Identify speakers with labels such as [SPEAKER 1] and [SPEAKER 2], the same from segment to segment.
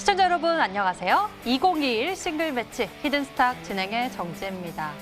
[SPEAKER 1] 시청자 여러분 안녕하세요. 2021 싱글 매치 히든스탁 진행의 정지혜입니다.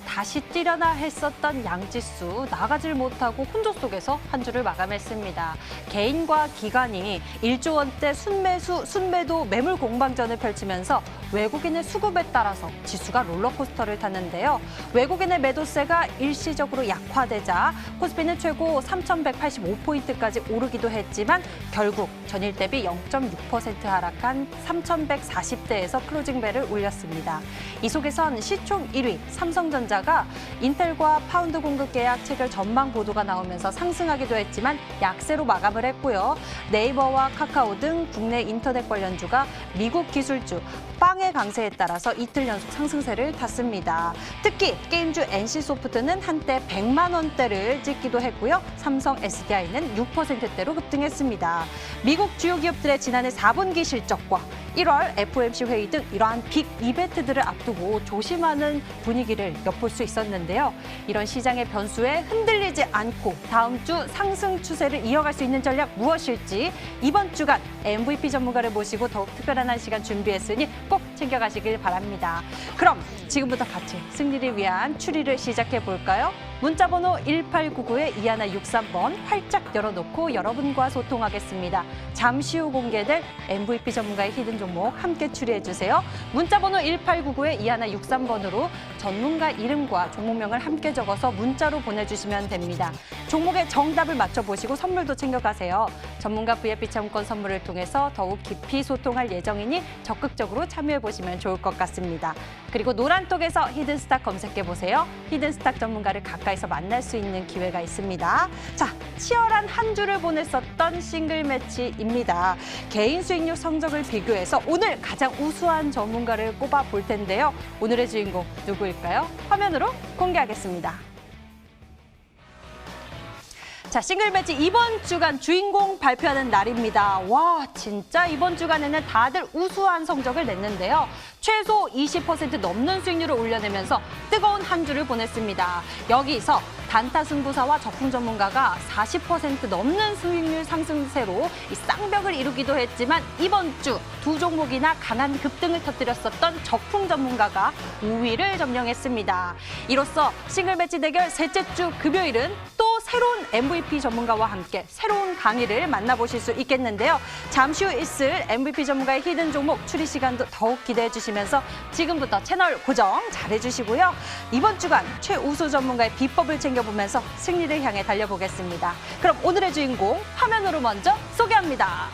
[SPEAKER 1] 다시 뛰려나 했었던 양지수 나가질 못하고 혼조 속에서 한 주를 마감했습니다. 개인과 기관이 1조 원대 순매도 매물 공방전을 펼치면서 외국인의 수급에 따라서 지수가 롤러코스터를 탔는데요. 외국인의 매도세가 일시적으로 약화되자 코스피는 최고 3,185포인트까지 오르기도 했지만 결국 전일 대비 0.6% 하락한 3,140대에서 클로징벨을 울렸습니다. 이 속에선 시총 1위 삼성전자가 인텔과 파운드 공급 계약 체결 전망 보도가 나오면서 상승하기도 했지만 약세로 마감을 했고요. 네이버와 카카오 등 국내 인터넷 관련주가 미국 기술주 빵의 강세에 따라서 이틀 연속 상승세를 탔습니다. 특히 게임주 NC소프트는 한때 100만 원대를 찍기도 했고요. 삼성 SDI는 6%대로 급등했습니다. 미국 주요 기업들의 지난해 4분기 실적과 1월 FOMC 회의 등 이러한 빅 이벤트들을 앞두고 조심하는 분위기를 엿볼 수 있었는데요. 이런 시장의 변수에 흔들리지 않고 다음 주 상승 추세를 이어갈 수 있는 전략 무엇일지 이번 주간 MVP 전문가를 모시고 더욱 특별한 한 시간 준비했으니 꼭 챙겨가시길 바랍니다. 그럼 지금부터 같이 승리를 위한 추리를 시작해 볼까요? 문자번호 1899-2163번 활짝 열어놓고 여러분과 소통하겠습니다. 잠시 후 공개될 MVP 전문가의 히든 종목 함께 추리해주세요. 문자번호 1899-2163번으로 전문가 이름과 종목명을 함께 적어서 문자로 보내주시면 됩니다. 종목의 정답을 맞춰보시고 선물도 챙겨가세요. 전문가 VIP 체험권 선물을 통해서 더욱 깊이 소통할 예정이니 적극적으로 참여해보시면 좋을 것 같습니다. 그리고 노란톡에서 히든스탁 검색해보세요. 히든스탁 전문가를 가까이서 만날 수 있는 기회가 있습니다. 자, 치열한 한 주를 보냈었던 싱글 매치입니다. 개인 수익률 성적을 비교해서 오늘 가장 우수한 전문가를 꼽아볼 텐데요. 오늘의 주인공 누구일까요? 화면으로 공개하겠습니다. 자, 싱글 매치 이번 주간 주인공 발표하는 날입니다. 와, 진짜 이번 주간에는 다들 우수한 성적을 냈는데요. 최소 20% 넘는 수익률을 올려내면서 뜨거운 한 주를 보냈습니다. 여기서 단타 승부사와 적풍 전문가가 40% 넘는 수익률 상승세로 이 쌍벽을 이루기도 했지만 이번 주 두 종목이나 강한 급등을 터뜨렸었던 적풍 전문가가 우위를 점령했습니다. 이로써 싱글 매치 대결 셋째 주 금요일은 또 새로운 MVP 전문가와 함께 새로운 강의를 만나보실 수 있겠는데요. 잠시 후 있을 MVP 전문가의 히든 종목 추리 시간도 더욱 기대해 주시면서 지금부터 채널 고정 잘해주시고요. 이번 주간 최우수 전문가의 비법을 챙겨보면서 승리를 향해 달려보겠습니다. 그럼 오늘의 주인공 화면으로 먼저 소개합니다.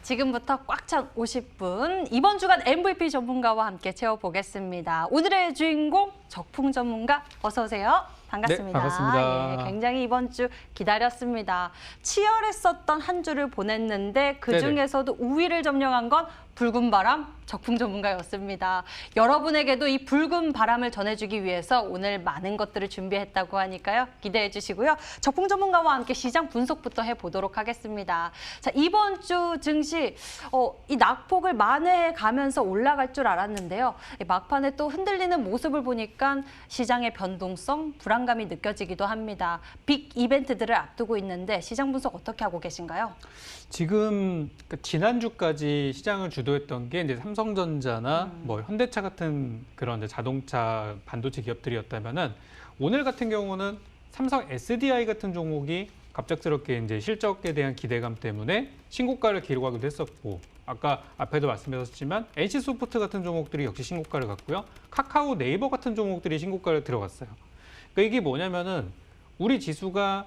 [SPEAKER 1] 지금부터 꽉 찬 50분, 이번 주간 MVP 전문가와 함께 채워보겠습니다. 오늘의 주인공 적풍 전문가 어서 오세요. 반갑습니다.
[SPEAKER 2] 네, 반갑습니다.
[SPEAKER 1] 예, 굉장히 이번 주 기다렸습니다. 치열했었던 한 주를 보냈는데 그중에서도 우위를 점령한 건 붉은 바람 적풍 전문가였습니다. 여러분에게도 이 붉은 바람을 전해주기 위해서 오늘 많은 것들을 준비했다고 하니까요. 기대해 주시고요. 적풍 전문가와 함께 시장 분석부터 해보도록 하겠습니다. 자, 이번 주 증시 이 낙폭을 만회해 가면서 올라갈 줄 알았는데요. 막판에 또 흔들리는 모습을 보니까 시장의 변동성, 불안감이 느껴지기도 합니다. 빅 이벤트들을 앞두고 있는데 시장 분석 어떻게 하고 계신가요?
[SPEAKER 2] 지금 지난주까지 시장을 주도했던 게 이제 삼성전자나 뭐 현대차 같은 그런 이제 자동차 반도체 기업들이었다면은 오늘 같은 경우는 삼성 SDI 같은 종목이 갑작스럽게 이제 실적에 대한 기대감 때문에 신고가를 기록하기도 했었고, 아까 앞에도 말씀드렸지만 NC소프트 같은 종목들이 역시 신고가를 갔고요. 카카오, 네이버 같은 종목들이 신고가를 들어갔어요. 그러니까 이게 뭐냐면은 우리 지수가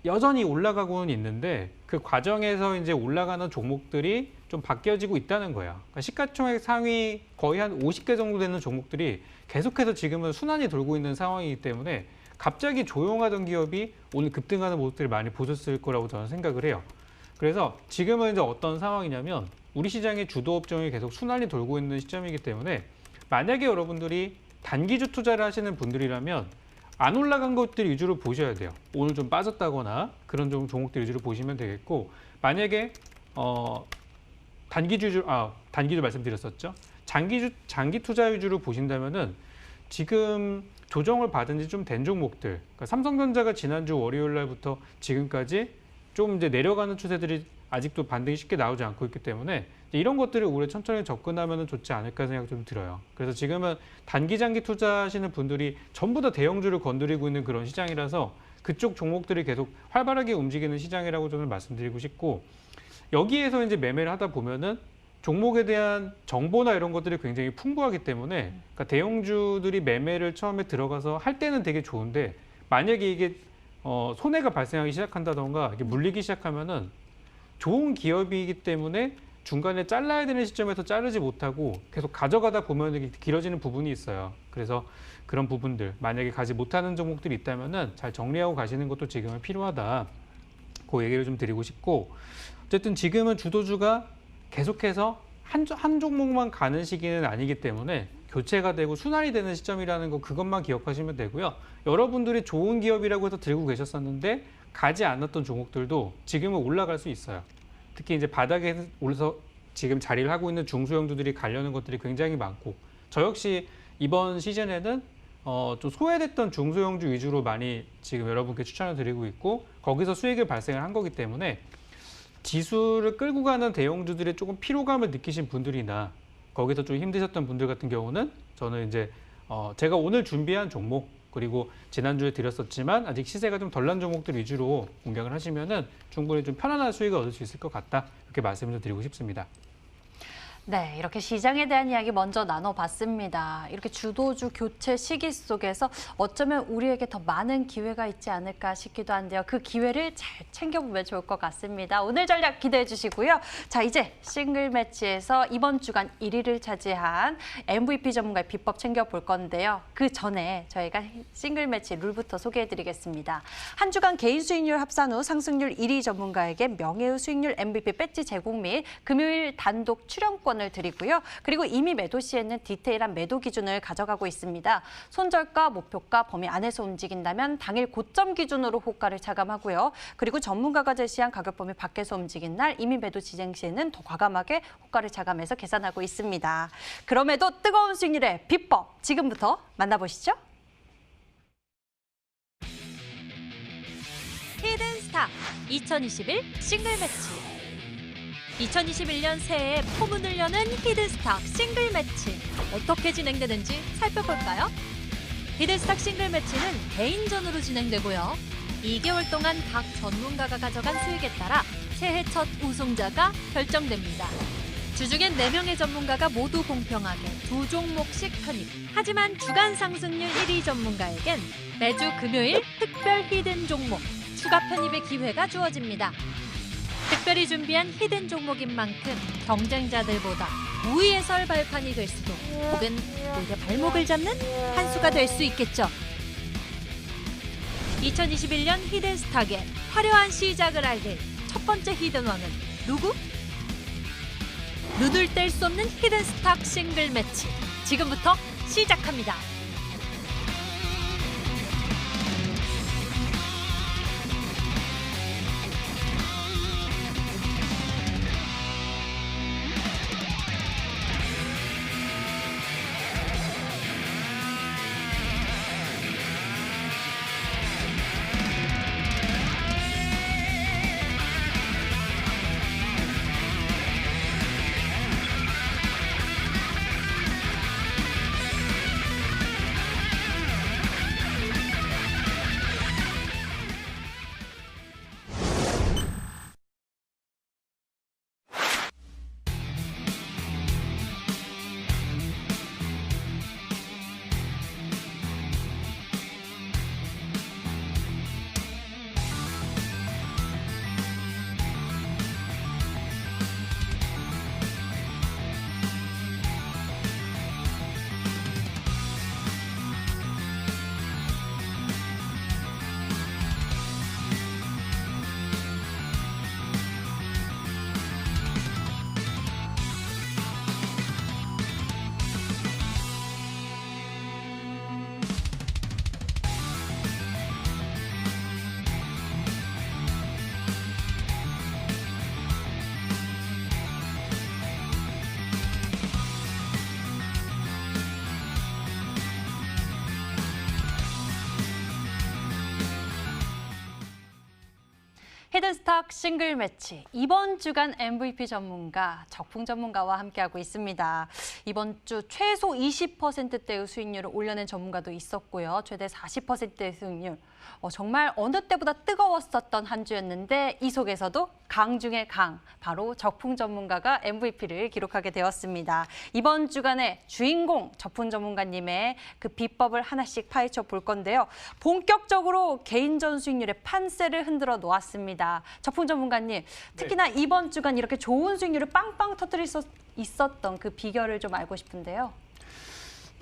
[SPEAKER 2] 여전히 올라가고는 있는데 그 과정에서 이제 올라가는 종목들이 좀 바뀌어지고 있다는 거야. 그러니까 시가총액 상위 거의 한 50개 정도 되는 종목들이 계속해서 지금은 순환이 돌고 있는 상황이기 때문에 갑자기 조용하던 기업이 오늘 급등하는 모습들을 많이 보셨을 거라고 저는 생각을 해요. 그래서 지금은 이제 어떤 상황이냐면 우리 시장의 주도 업종이 계속 순환이 돌고 있는 시점이기 때문에 만약에 여러분들이 단기주 투자를 하시는 분들이라면 안 올라간 것들 위주로 보셔야 돼요. 오늘 좀 빠졌다거나 그런 종목들 위주로 보시면 되겠고, 만약에 단기주 말씀드렸었죠. 장기 투자 위주로 보신다면은 지금 조정을 받은 지 좀 된 종목들, 그러니까 삼성전자가 지난주 월요일 날부터 지금까지 좀 이제 내려가는 추세들이 아직도 반등이 쉽게 나오지 않고 있기 때문에 이런 것들을 올해 천천히 접근하면 좋지 않을까 생각 좀 들어요. 그래서 지금은 단기 장기 투자하시는 분들이 전부 다 대형주를 건드리고 있는 그런 시장이라서 그쪽 종목들이 계속 활발하게 움직이는 시장이라고 저는 말씀드리고 싶고, 여기에서 이제 매매를 하다 보면은 종목에 대한 정보나 이런 것들이 굉장히 풍부하기 때문에, 그러니까 대형주들이 매매를 처음에 들어가서 할 때는 되게 좋은데 만약에 이게 손해가 발생하기 시작한다던가 이렇게 물리기 시작하면은 좋은 기업이기 때문에 중간에 잘라야 되는 시점에서 자르지 못하고 계속 가져가다 보면 이게 길어지는 부분이 있어요. 그래서 그런 부분들 만약에 가지 못하는 종목들이 있다면은 잘 정리하고 가시는 것도 지금은 필요하다. 그 얘기를 좀 드리고 싶고, 어쨌든 지금은 주도주가 계속해서 한 종목만 가는 시기는 아니기 때문에 교체가 되고 순환이 되는 시점이라는 거 그것만 기억하시면 되고요. 여러분들이 좋은 기업이라고 해서 들고 계셨었는데 가지 않았던 종목들도 지금은 올라갈 수 있어요. 특히 이제 바닥에 올라서 지금 자리를 하고 있는 중소형주들이 가려는 것들이 굉장히 많고, 저 역시 이번 시즌에는 좀 소외됐던 중소형주 위주로 많이 지금 여러분께 추천을 드리고 있고, 거기서 수익을 발생을 한 거기 때문에 지수를 끌고 가는 대형주들의 조금 피로감을 느끼신 분들이나 거기서 좀 힘드셨던 분들 같은 경우는 저는 이제 제가 오늘 준비한 종목, 그리고 지난주에 드렸었지만 아직 시세가 좀 덜 난 종목들 위주로 공략을 하시면은 충분히 좀 편안한 수익을 얻을 수 있을 것 같다, 이렇게 말씀을 드리고 싶습니다.
[SPEAKER 1] 네, 이렇게 시장에 대한 이야기 먼저 나눠봤습니다. 이렇게 주도주 교체 시기 속에서 어쩌면 우리에게 더 많은 기회가 있지 않을까 싶기도 한데요. 그 기회를 잘 챙겨보면 좋을 것 같습니다. 오늘 전략 기대해 주시고요. 자, 이제 싱글 매치에서 이번 주간 1위를 차지한 MVP 전문가의 비법 챙겨볼 건데요. 그 전에 저희가 싱글 매치 룰부터 소개해드리겠습니다. 한 주간 개인 수익률 합산 후 상승률 1위 전문가에게 명예의 수익률 MVP 배지 제공 및 금요일 단독 출연권 을 드리고요. 그리고 이미 매도 시에는 디테일한 매도 기준을 가져가고 있습니다. 손절가, 목표가 범위 안에서 움직인다면 당일 고점 기준으로 호가를 차감하고요. 그리고 전문가가 제시한 가격 범위 밖에서 움직인 날 이미 매도 진행 시에는 더 과감하게 호가를 차감해서 계산하고 있습니다. 그럼에도 뜨거운 수익률의 비법 지금부터 만나보시죠. 히든스타 2021 싱글 매치. 2021년 새해에 포문을 여는 히든스탁 싱글 매치. 어떻게 진행되는지 살펴볼까요? 히든스탁 싱글 매치는 개인전으로 진행되고요. 2개월 동안 각 전문가가 가져간 수익에 따라 새해 첫 우승자가 결정됩니다. 주중엔 4명의 전문가가 모두 공평하게 2종목씩 편입. 하지만 주간 상승률 1위 전문가에겐 매주 금요일 특별 히든 종목, 추가 편입의 기회가 주어집니다. 특별히 준비한 히든 종목인 만큼 경쟁자들보다 우위에 설 발판이 될 수도, 혹은 오히려 발목을 잡는 한 수가 될 수 있겠죠. 2021년 히든스탁의 화려한 시작을 알릴 첫 번째 히든왕은 누구? 눈을 뗄 수 없는 히든스탁 싱글 매치. 지금부터 시작합니다. 히든스탁 싱글 매치 이번 주간 MVP 전문가 적풍 전문가와 함께하고 있습니다. 이번 주 최소 20%대의 수익률을 올려낸 전문가도 있었고요. 최대 40%의 수익률. 정말 어느 때보다 뜨거웠었던 한 주였는데 이 속에서도 강 중의 강, 바로 적풍 전문가가 MVP를 기록하게 되었습니다. 이번 주간의 주인공 적풍 전문가님의 그 비법을 하나씩 파헤쳐 볼 건데요. 본격적으로 개인전 수익률의 판세를 흔들어 놓았습니다. 적풍 전문가님, 특히나 이번 주간 이렇게 좋은 수익률을 빵빵 터뜨릴 수 있었던 그 비결을 좀 알고 싶은데요.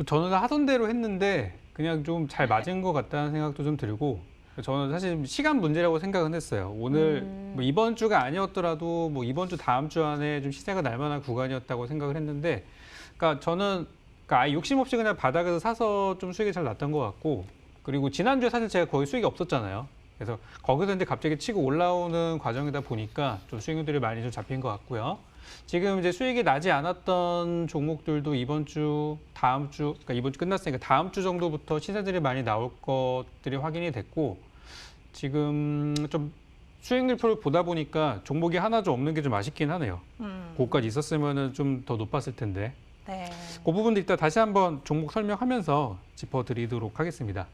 [SPEAKER 2] 저는 하던 대로 했는데 그냥 좀 잘 맞은 것 같다는 생각도 좀 들고, 저는 사실 시간 문제라고 생각은 했어요. 오늘 뭐 이번 주가 아니었더라도 뭐 이번 주 다음 주 안에 좀 시세가 날 만한 구간이었다고 생각을 했는데, 그러니까 저는 아예 욕심 없이 그냥 바닥에서 사서 좀 수익이 잘 났던 것 같고, 그리고 지난주에 사실 제가 거의 수익이 없었잖아요. 그래서 거기서 이제 갑자기 치고 올라오는 과정이다 보니까 좀 수익률들이 많이 좀 잡힌 것 같고요. 지금 이제 수익이 나지 않았던 종목들도 이번 주, 다음 주, 그러니까 이번 주 끝났으니까 다음 주 정도부터 시세들이 많이 나올 것들이 확인이 됐고, 지금 좀 수익률표를 보다 보니까 종목이 하나 좀 없는 게 좀 아쉽긴 하네요. 그거까지 있었으면 좀 더 높았을 텐데.
[SPEAKER 1] 네.
[SPEAKER 2] 그 부분도 이따 다시 한번 종목 설명하면서 짚어드리도록 하겠습니다.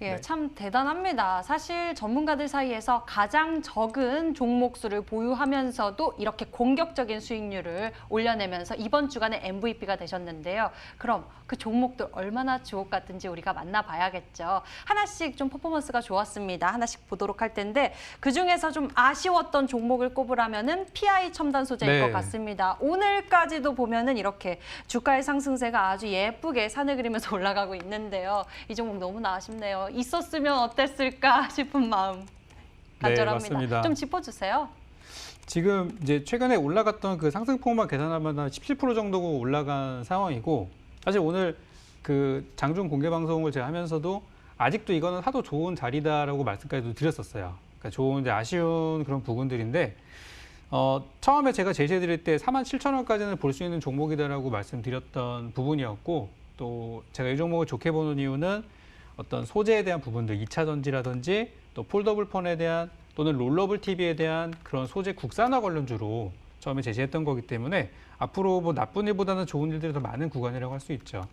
[SPEAKER 1] 예,
[SPEAKER 2] 네.
[SPEAKER 1] 참 대단합니다. 사실 전문가들 사이에서 가장 적은 종목 수를 보유하면서도 이렇게 공격적인 수익률을 올려내면서 이번 주간에 MVP가 되셨는데요. 그럼 그 종목들 얼마나 주옥 같은지 우리가 만나봐야겠죠. 하나씩 좀 퍼포먼스가 좋았습니다. 하나씩 보도록 할 텐데 그중에서 좀 아쉬웠던 종목을 꼽으라면은 PI 첨단 소재일
[SPEAKER 2] 네.
[SPEAKER 1] 것 같습니다. 오늘까지도 보면은 이렇게 주가의 상승세가 아주 예쁘게 산을 그리면서 올라가고 있는데요. 이 종목 너무나 아쉽네요. 있었으면 어땠을까 싶은 마음 간절합니다.
[SPEAKER 2] 네, 맞습니다.
[SPEAKER 1] 좀 짚어주세요.
[SPEAKER 2] 지금 이제 최근에 올라갔던 그 상승폭만 계산하면 한 17% 정도 올라간 상황이고, 사실 오늘 그 장중 공개 방송을 제가 하면서도 아직도 이거는 사도 좋은 자리다라고 말씀까지도 드렸었어요. 그러니까 좋은 이제 아쉬운 그런 부분들인데, 처음에 제가 제시해드릴 때 47,000원까지는 볼 수 있는 종목이다라고 말씀드렸던 부분이었고, 또 제가 이 종목을 좋게 보는 이유는 어떤 소재에 대한 부분들, 2차 전지라든지 또 폴더블 폰에 대한 또는 롤러블 TV에 대한 그런 소재 국산화 관련주로 처음에 제시했던 거기 때문에 앞으로 뭐 나쁜 일보다는 좋은 일들이 더 많은 구간이라고 할 수 있죠.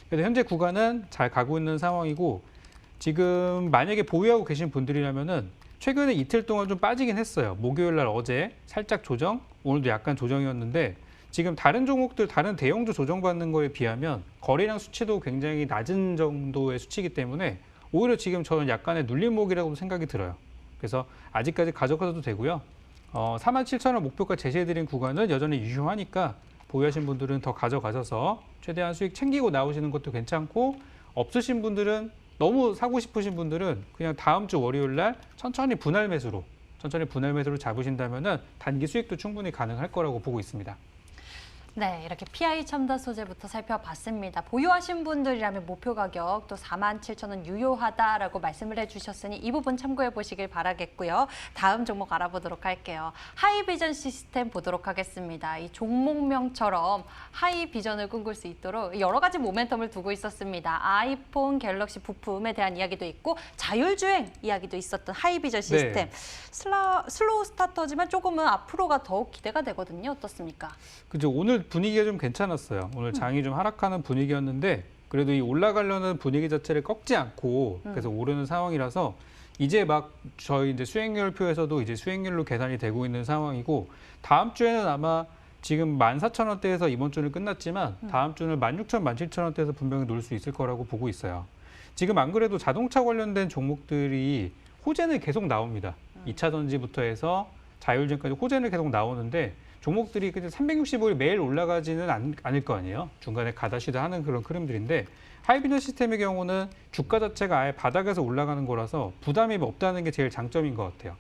[SPEAKER 2] 그래서 현재 구간은 잘 가고 있는 상황이고, 지금 만약에 보유하고 계신 분들이라면은 최근에 이틀 동안 좀 빠지긴 했어요. 목요일 날 어제 살짝 조정, 오늘도 약간 조정이었는데 지금 다른 종목들, 다른 대형주 조정받는 거에 비하면 거래량 수치도 굉장히 낮은 정도의 수치이기 때문에 오히려 지금 저는 약간의 눌림목이라고 생각이 들어요. 그래서 아직까지 가져가도 되고요. 47,000원 목표가 제시해드린 구간은 여전히 유효하니까 보유하신 분들은 더 가져가셔서 최대한 수익 챙기고 나오시는 것도 괜찮고, 없으신 분들은 너무 사고 싶으신 분들은 그냥 다음 주 월요일 날 천천히 분할 매수로 잡으신다면은 단기 수익도 충분히 가능할 거라고 보고 있습니다.
[SPEAKER 1] 네, 이렇게 PI 첨단 소재부터 살펴봤습니다. 보유하신 분들이라면 목표 가격 또 47,000원 유효하다라고 말씀을 해주셨으니 이 부분 참고해 보시길 바라겠고요. 다음 종목 알아보도록 할게요. 하이비전 시스템 보도록 하겠습니다. 이 종목명처럼 하이비전을 꿈꿀 수 있도록 여러 가지 모멘텀을 두고 있었습니다. 아이폰, 갤럭시 부품에 대한 이야기도 있고 자율주행 이야기도 있었던 하이비전 시스템.
[SPEAKER 2] 네.
[SPEAKER 1] 슬로우 스타터지만 조금은 앞으로가 더욱 기대가 되거든요. 어떻습니까?
[SPEAKER 2] 그죠. 오늘 분위기가 좀 괜찮았어요. 오늘 장이 좀 하락하는 분위기였는데 그래도 이 올라가려는 분위기 자체를 꺾지 않고 그래서 오르는 상황이라서 이제 막 저희 이제 수익률표에서도 이제 수익률로 계산이 되고 있는 상황이고, 다음 주에는 아마 지금 14,000원대에서 이번 주는 끝났지만 다음 주는 16,000원, 17,000원대에서 분명히 놀 수 있을 거라고 보고 있어요. 지금 안 그래도 자동차 관련된 종목들이 호재는 계속 나옵니다. 2차 전지부터 해서 자율주행까지 호재는 계속 나오는데 종목들이 365일 매일 올라가지는 않을 거 아니에요. 중간에 가다시다 하는 그런 흐름들인데, 하이비전 시스템의 경우는 주가 자체가 아예 바닥에서 올라가는 거라서 부담이 없다는 게 제일 장점인 것 같아요.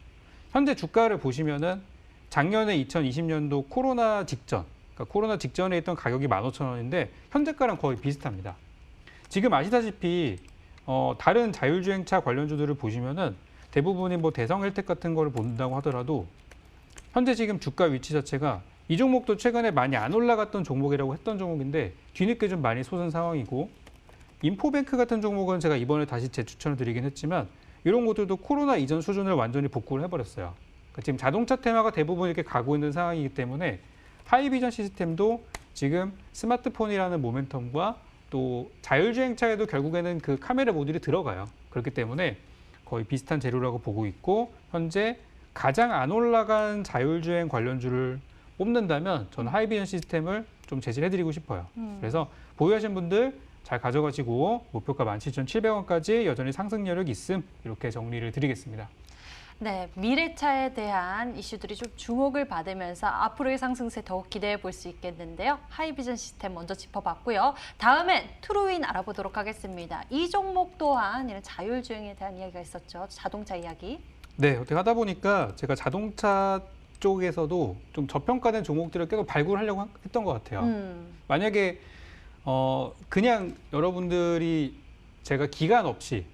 [SPEAKER 2] 현재 주가를 보시면은 작년에 2020년도 코로나 직전, 그러니까 코로나 직전에 있던 가격이 15,000원인데 현재가랑 거의 비슷합니다. 지금 아시다시피 다른 자율주행차 관련주들을 보시면은 대부분이 뭐 대성 헬텍 같은 거를 본다고 하더라도 현재 지금 주가 위치 자체가 이 종목도 최근에 많이 안 올라갔던 종목이라고 했던 종목인데 뒤늦게 좀 많이 솟은 상황이고, 인포뱅크 같은 종목은 제가 이번에 다시 재추천을 드리긴 했지만 이런 것들도 코로나 이전 수준을 완전히 복구를 해버렸어요. 그러니까 지금 자동차 테마가 대부분 이렇게 가고 있는 상황이기 때문에 하이비전 시스템도 지금 스마트폰이라는 모멘텀과 또 자율주행차에도 결국에는 그 카메라 모듈이 들어가요. 그렇기 때문에 거의 비슷한 재료라고 보고 있고 현재 가장 안 올라간 자율주행 관련주를 뽑는다면 저는 하이비전 시스템을 좀 제시해드리고 싶어요. 그래서 보유하신 분들 잘 가져가시고 목표가 17,700원까지 여전히 상승 여력이 있음 이렇게 정리를 드리겠습니다.
[SPEAKER 1] 네, 미래차에 대한 이슈들이 좀 주목을 받으면서 앞으로의 상승세 더욱 기대해 볼 수 있겠는데요. 하이비전 시스템 먼저 짚어봤고요. 다음엔 트루윈 알아보도록 하겠습니다. 이 종목 또한 이런 자율주행에 대한 이야기가 있었죠. 자동차 이야기.
[SPEAKER 2] 네, 어떻게 하다 보니까 제가 자동차 쪽에서도 좀 저평가된 종목들을 계속 발굴하려고 했던 것 같아요. 만약에 그냥 여러분들이 제가 기간 없이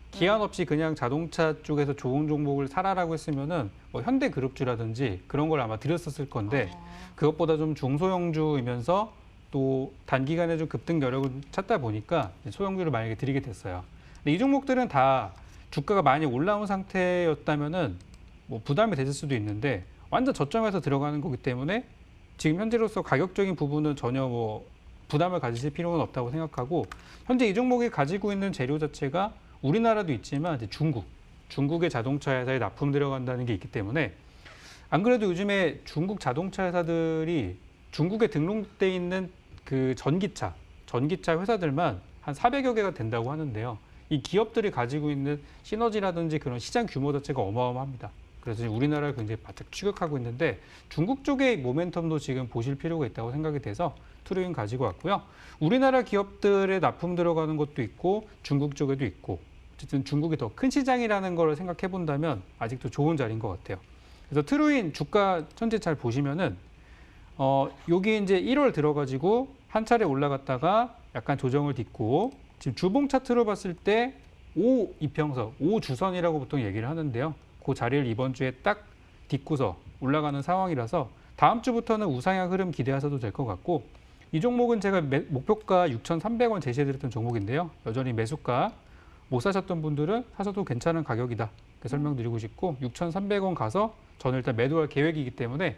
[SPEAKER 2] 그냥 자동차 쪽에서 좋은 종목을 사라라고 했으면은 뭐 현대그룹주라든지 그런 걸 아마 드렸었을 건데 그것보다 좀 중소형주이면서 또 단기간에 좀 급등 여력을 찾다 보니까 소형주를 만약에 드리게 됐어요. 근데 이 종목들은 다 주가가 많이 올라온 상태였다면은 뭐 부담이 됐을 수도 있는데 완전 저점에서 들어가는 거기 때문에 지금 현재로서 가격적인 부분은 전혀 뭐 부담을 가지실 필요는 없다고 생각하고 현재 이 종목이 가지고 있는 재료 자체가 우리나라도 있지만 이제 중국의 자동차 회사에 납품 들어간다는 게 있기 때문에 안 그래도 요즘에 중국 자동차 회사들이 중국에 등록돼 있는 그 전기차 회사들만 한 400여 개가 된다고 하는데요. 이 기업들이 가지고 있는 시너지라든지 그런 시장 규모 자체가 어마어마합니다. 그래서 우리나라를 굉장히 바짝 추격하고 있는데 중국 쪽의 모멘텀도 지금 보실 필요가 있다고 생각이 돼서 트루윈 가지고 왔고요. 우리나라 기업들의 납품 들어가는 것도 있고 중국 쪽에도 있고 어쨌든 중국이 더 큰 시장이라는 걸 생각해 본다면 아직도 좋은 자리인 것 같아요. 그래서 트루윈 주가 현재 잘 보시면은 여기 이제 1월 들어가지고 한 차례 올라갔다가 약간 조정을 딛고 지금 주봉 차트로 봤을 때 5 이평선, 5 주선이라고 보통 얘기를 하는데요. 그 자리를 이번 주에 딱 딛고서 올라가는 상황이라서 다음 주부터는 우상향 흐름 기대하셔도 될 것 같고 이 종목은 제가 목표가 6,300원 제시해드렸던 종목인데요. 여전히 매수가 못 사셨던 분들은 사셔도 괜찮은 가격이다. 이렇게 설명드리고 싶고 6,300원 가서 저는 일단 매도할 계획이기 때문에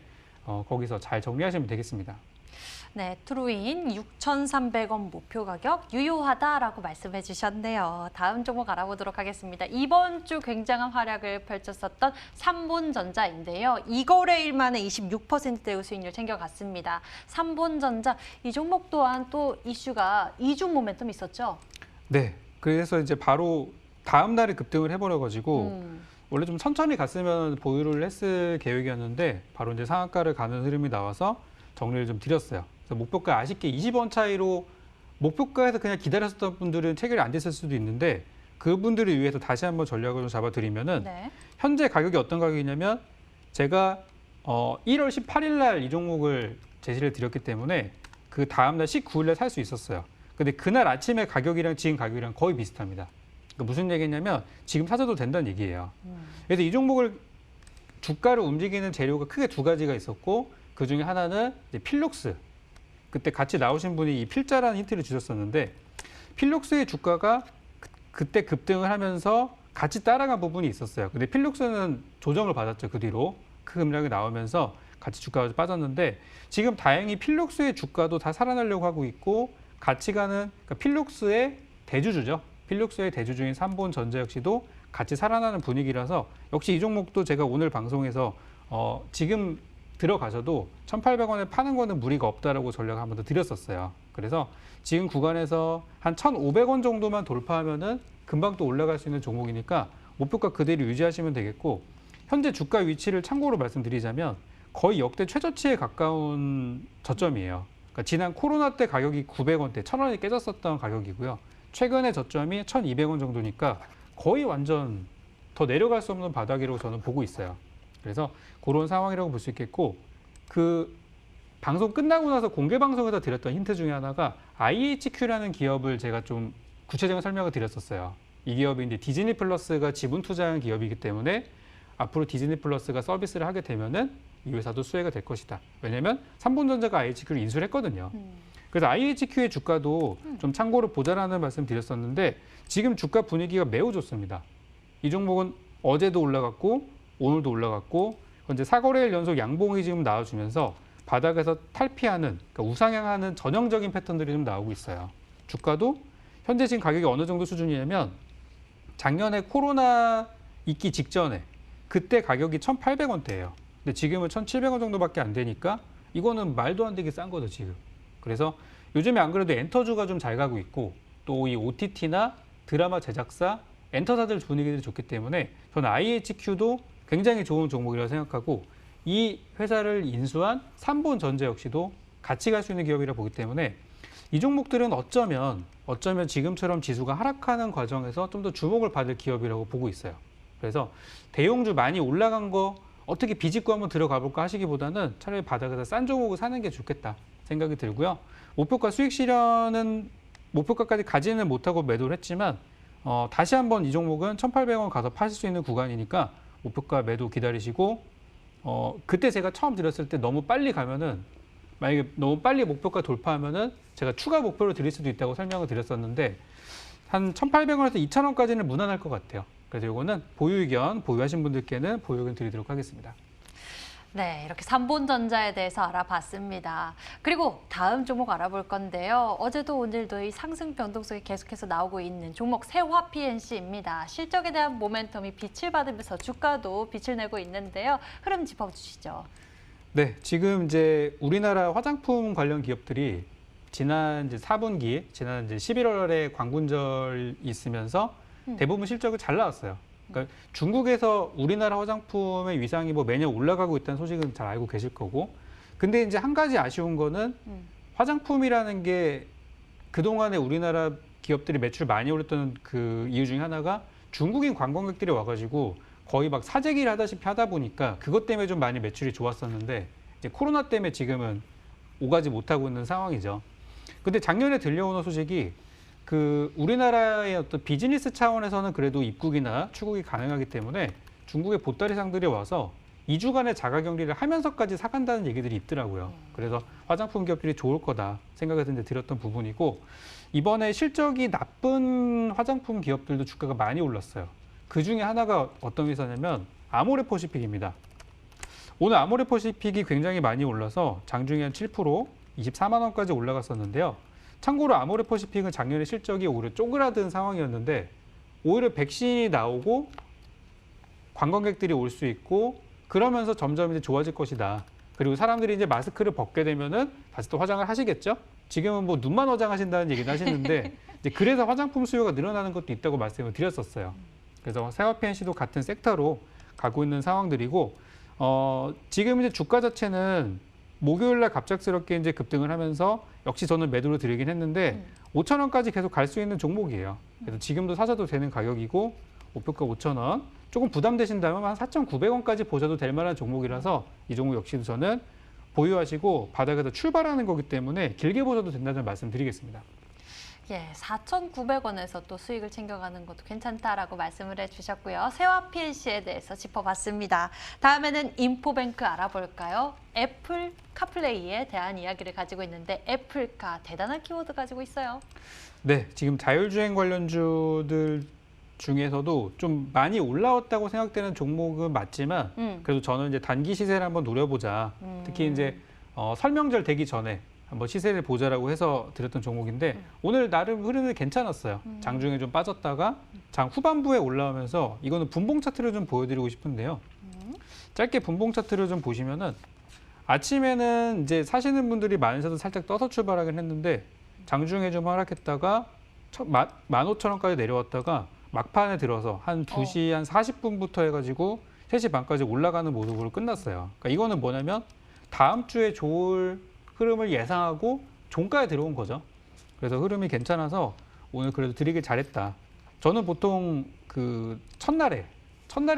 [SPEAKER 2] 거기서 잘 정리하시면 되겠습니다.
[SPEAKER 1] 네, 트루윈 6,300원 목표 가격 유효하다라고 말씀해 주셨네요. 다음 종목 알아보도록 하겠습니다. 이번 주 굉장한 활약을 펼쳤었던 삼본전자인데요. 이거래일 만에 26%의 수익률 챙겨갔습니다. 삼본전자 이 종목 또한 또 이슈가 이중 모멘텀 있었죠?
[SPEAKER 2] 네, 그래서 이제 바로 다음 날에 급등을 해버려가지고 원래 좀 천천히 갔으면 보유를 했을 계획이었는데 바로 이제 상한가를 가는 흐름이 나와서 정리를 좀 드렸어요. 그래서 목표가 아쉽게 20원 차이로 목표가에서 그냥 기다렸었던 분들은 체결이 안 됐을 수도 있는데 그분들을 위해서 다시 한번 전략을 좀 잡아드리면은
[SPEAKER 1] 네.
[SPEAKER 2] 현재 가격이 어떤 가격이냐면 제가 1월 18일 날 이 종목을 제시를 드렸기 때문에 그 다음 날 19일 날 살 수 있었어요. 근데 그날 아침에 가격이랑 지금 가격이랑 거의 비슷합니다. 그러니까 무슨 얘기냐면 지금 사셔도 된다는 얘기예요. 그래서 이 종목을 주가를 움직이는 재료가 크게 두 가지가 있었고 그 중에 하나는 이제 필록스. 그때 같이 나오신 분이 이 필자라는 힌트를 주셨었는데 필록스의 주가가 그때 급등을 하면서 같이 따라간 부분이 있었어요. 근데 필록스는 조정을 받았죠. 그 뒤로 그 급락이 나오면서 같이 주가가 빠졌는데 지금 다행히 필록스의 주가도 다 살아나려고 하고 있고 같이 가는 그러니까 필록스의 대주주죠. 필록스의 대주주인 삼본전자 역시도 같이 살아나는 분위기라서 역시 이 종목도 제가 오늘 방송에서 지금 들어가셔도 1,800원에 파는 거는 무리가 없다라고 전략을 한 번 더 드렸었어요. 그래서 지금 구간에서 한 1,500원 정도만 돌파하면은 금방 또 올라갈 수 있는 종목이니까 목표가 그대로 유지하시면 되겠고 현재 주가 위치를 참고로 말씀드리자면 거의 역대 최저치에 가까운 저점이에요. 그러니까 지난 코로나 때 가격이 900원대, 1,000원이 깨졌었던 가격이고요. 최근의 저점이 1,200원 정도니까 거의 완전 더 내려갈 수 없는 바닥이라고 저는 보고 있어요. 그래서 그런 상황이라고 볼 수 있겠고 그 방송 끝나고 나서 공개 방송에서 드렸던 힌트 중에 하나가 IHQ라는 기업을 제가 좀 구체적인 설명을 드렸었어요. 이 기업이 이제 디즈니 플러스가 지분 투자한 기업이기 때문에 앞으로 디즈니 플러스가 서비스를 하게 되면은 이 회사도 수혜가 될 것이다. 왜냐하면 삼본전자가 IHQ를 인수를 했거든요. 그래서 IHQ의 주가도 좀 참고로 보자라는 말씀 드렸었는데 지금 주가 분위기가 매우 좋습니다. 이 종목은 어제도 올라갔고 오늘도 올라갔고 현재 4거래일 연속 양봉이 지금 나와주면서 바닥에서 탈피하는, 그러니까 우상향하는 전형적인 패턴들이 좀 나오고 있어요. 주가도 현재 지금 가격이 어느 정도 수준이냐면 작년에 코로나 있기 직전에 그때 가격이 1,800원대예요. 근데 지금은 1,700원 정도밖에 안 되니까 이거는 말도 안 되게 싼 거죠, 지금. 그래서 요즘에 안 그래도 엔터주가 좀 잘 가고 있고 또 이 OTT나 드라마 제작사, 엔터사들 분위기들이 좋기 때문에 저는 IHQ도 굉장히 좋은 종목이라고 생각하고 이 회사를 인수한 삼본전자 역시도 같이 갈 수 있는 기업이라 보기 때문에 이 종목들은 어쩌면 지금처럼 지수가 하락하는 과정에서 좀 더 주목을 받을 기업이라고 보고 있어요. 그래서 대형주 많이 올라간 거 어떻게 비집고 한번 들어가 볼까 하시기보다는 차라리 바닥에서 싼 종목을 사는 게 좋겠다 생각이 들고요. 목표가 수익 실현은 목표가까지 가지는 못하고 매도를 했지만 다시 한번 이 종목은 1,800원 가서 파실 수 있는 구간이니까 목표가 매도 기다리시고 그때 제가 처음 드렸을 때 너무 빨리 가면은 만약에 너무 빨리 목표가 돌파하면은 제가 추가 목표를 드릴 수도 있다고 설명을 드렸었는데 한 1,800원에서 2,000원까지는 무난할 것 같아요. 그래서 이거는 보유 의견 보유하신 분들께는 보유 의견 드리도록 하겠습니다.
[SPEAKER 1] 네, 이렇게 삼본전자에 대해서 알아봤습니다. 그리고 다음 종목 알아볼 건데요. 어제도 오늘도 이 상승 변동성이 계속해서 나오고 있는 종목 세화 PNC입니다. 실적에 대한 모멘텀이 빛을 받으면서 주가도 빛을 내고 있는데요. 흐름 짚어주시죠.
[SPEAKER 2] 네, 지금 이제 우리나라 화장품 관련 기업들이 지난 이제 4분기, 지난 이제 11월에 광군절 있으면서 대부분 실적이 잘 나왔어요. 그러니까 중국에서 우리나라 화장품의 위상이 뭐 매년 올라가고 있다는 소식은 잘 알고 계실 거고. 근데 이제 한 가지 아쉬운 거는 화장품이라는 게 그동안에 우리나라 기업들이 매출 많이 올렸던 그 이유 중에 하나가 중국인 관광객들이 와가지고 거의 막 사재기를 하다시피 하다 보니까 그것 때문에 좀 많이 매출이 좋았었는데 이제 코로나 때문에 지금은 오가지 못하고 있는 상황이죠. 근데 작년에 들려오는 소식이 그 우리나라의 어떤 비즈니스 차원에서는 그래도 입국이나出국이 가능하기 때문에 중국의 보따리상들이 와서 2주간의 자가격리를 하면서까지 사간다는 얘기들이 있더라고요. 그래서 화장품 기업들이 좋을 거다 생각해서 이제 드렸던 부분이고 이번에 실적이 나쁜 화장품 기업들도 주가가 많이 올랐어요. 그 중에 하나가 어떤 회사냐면 아모레퍼시픽입니다. 오늘 아모레퍼시픽이 굉장히 많이 올라서 장중에 한 7%, 24만 원까지 올라갔었는데요. 참고로 아모레퍼시픽은 작년에 실적이 오히려 쪼그라든 상황이었는데 오히려 백신이 나오고 관광객들이 올 수 있고 그러면서 점점 이제 좋아질 것이다. 그리고 사람들이 이제 마스크를 벗게 되면은 다시 또 화장을 하시겠죠? 지금은 뭐 눈만 화장하신다는 얘기는 하시는데 이제 그래서 화장품 수요가 늘어나는 것도 있다고 말씀을 드렸었어요. 그래서 세화 PNC도 같은 섹터로 가고 있는 상황들이고 지금 이제 주가 자체는 목요일 날 갑작스럽게 이제 급등을 하면서 역시 저는 매도를 드리긴 했는데 5,000원까지 계속 갈 수 있는 종목이에요. 그래서 지금도 사셔도 되는 가격이고 목표가 5,000원. 조금 부담되신다면 한 4,900원까지 보셔도 될 만한 종목이라서 이 종목 역시도 저는 보유하시고 바닥에서 출발하는 거기 때문에 길게 보셔도 된다는 말씀 드리겠습니다.
[SPEAKER 1] 예, 4,900원에서 또 수익을 챙겨가는 것도 괜찮다라고 말씀을 해주셨고요. 세화 PNC에 대해서 짚어봤습니다. 다음에는 인포뱅크 알아볼까요? 애플 카플레이에 대한 이야기를 가지고 있는데 애플카 대단한 키워드 가지고 있어요.
[SPEAKER 2] 네, 지금 자율주행 관련주들 중에서도 좀 많이 올라왔다고 생각되는 종목은 맞지만 그래도 저는 이제 단기 시세를 한번 노려보자. 특히 이제 설명절 되기 전에 한번 시세를 보자라고 해서 드렸던 종목인데 오늘 나름 흐름이 괜찮았어요. 장중에 좀 빠졌다가 장 후반부에 올라오면서 이거는 분봉 차트를 좀 보여드리고 싶은데요. 짧게 분봉 차트를 좀 보시면은 아침에는 이제 사시는 분들이 많으셔서 살짝 떠서 출발하긴 했는데 장중에 좀 하락했다가 15,000원까지 내려왔다가 막판에 들어서 한 2시 한 40분부터 해가지고 3시 반까지 올라가는 모습으로 끝났어요. 그러니까 이거는 뭐냐면 다음 주에 좋을 흐름을 예상하고 종가에 들어온 거죠. 그래서 흐름이 괜찮아서 오늘 그래도 드리길 잘했다. 저는 보통 그 첫날에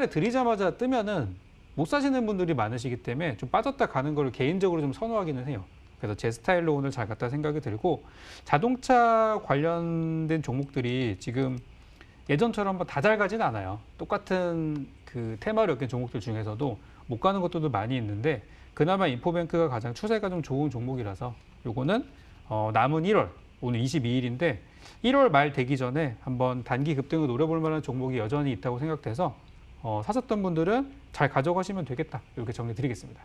[SPEAKER 2] 들이자마자 뜨면은 못 사시는 분들이 많으시기 때문에 좀 빠졌다 가는 걸 개인적으로 좀 선호하기는 해요. 그래서 제 스타일로 오늘 잘 갔다 생각이 들고 자동차 관련된 종목들이 지금 예전처럼 다 잘 가진 않아요. 똑같은 그 테마를 엮인 종목들 중에서도 못 가는 것들도 많이 있는데 그나마 인포뱅크가 가장 추세가 좀 좋은 종목이라서 요거는 남은 1월, 오늘 22일인데 1월 말 되기 전에 한번 단기 급등을 노려볼 만한 종목이 여전히 있다고 생각돼서 사셨던 분들은 잘 가져가시면 되겠다. 이렇게 정리드리겠습니다.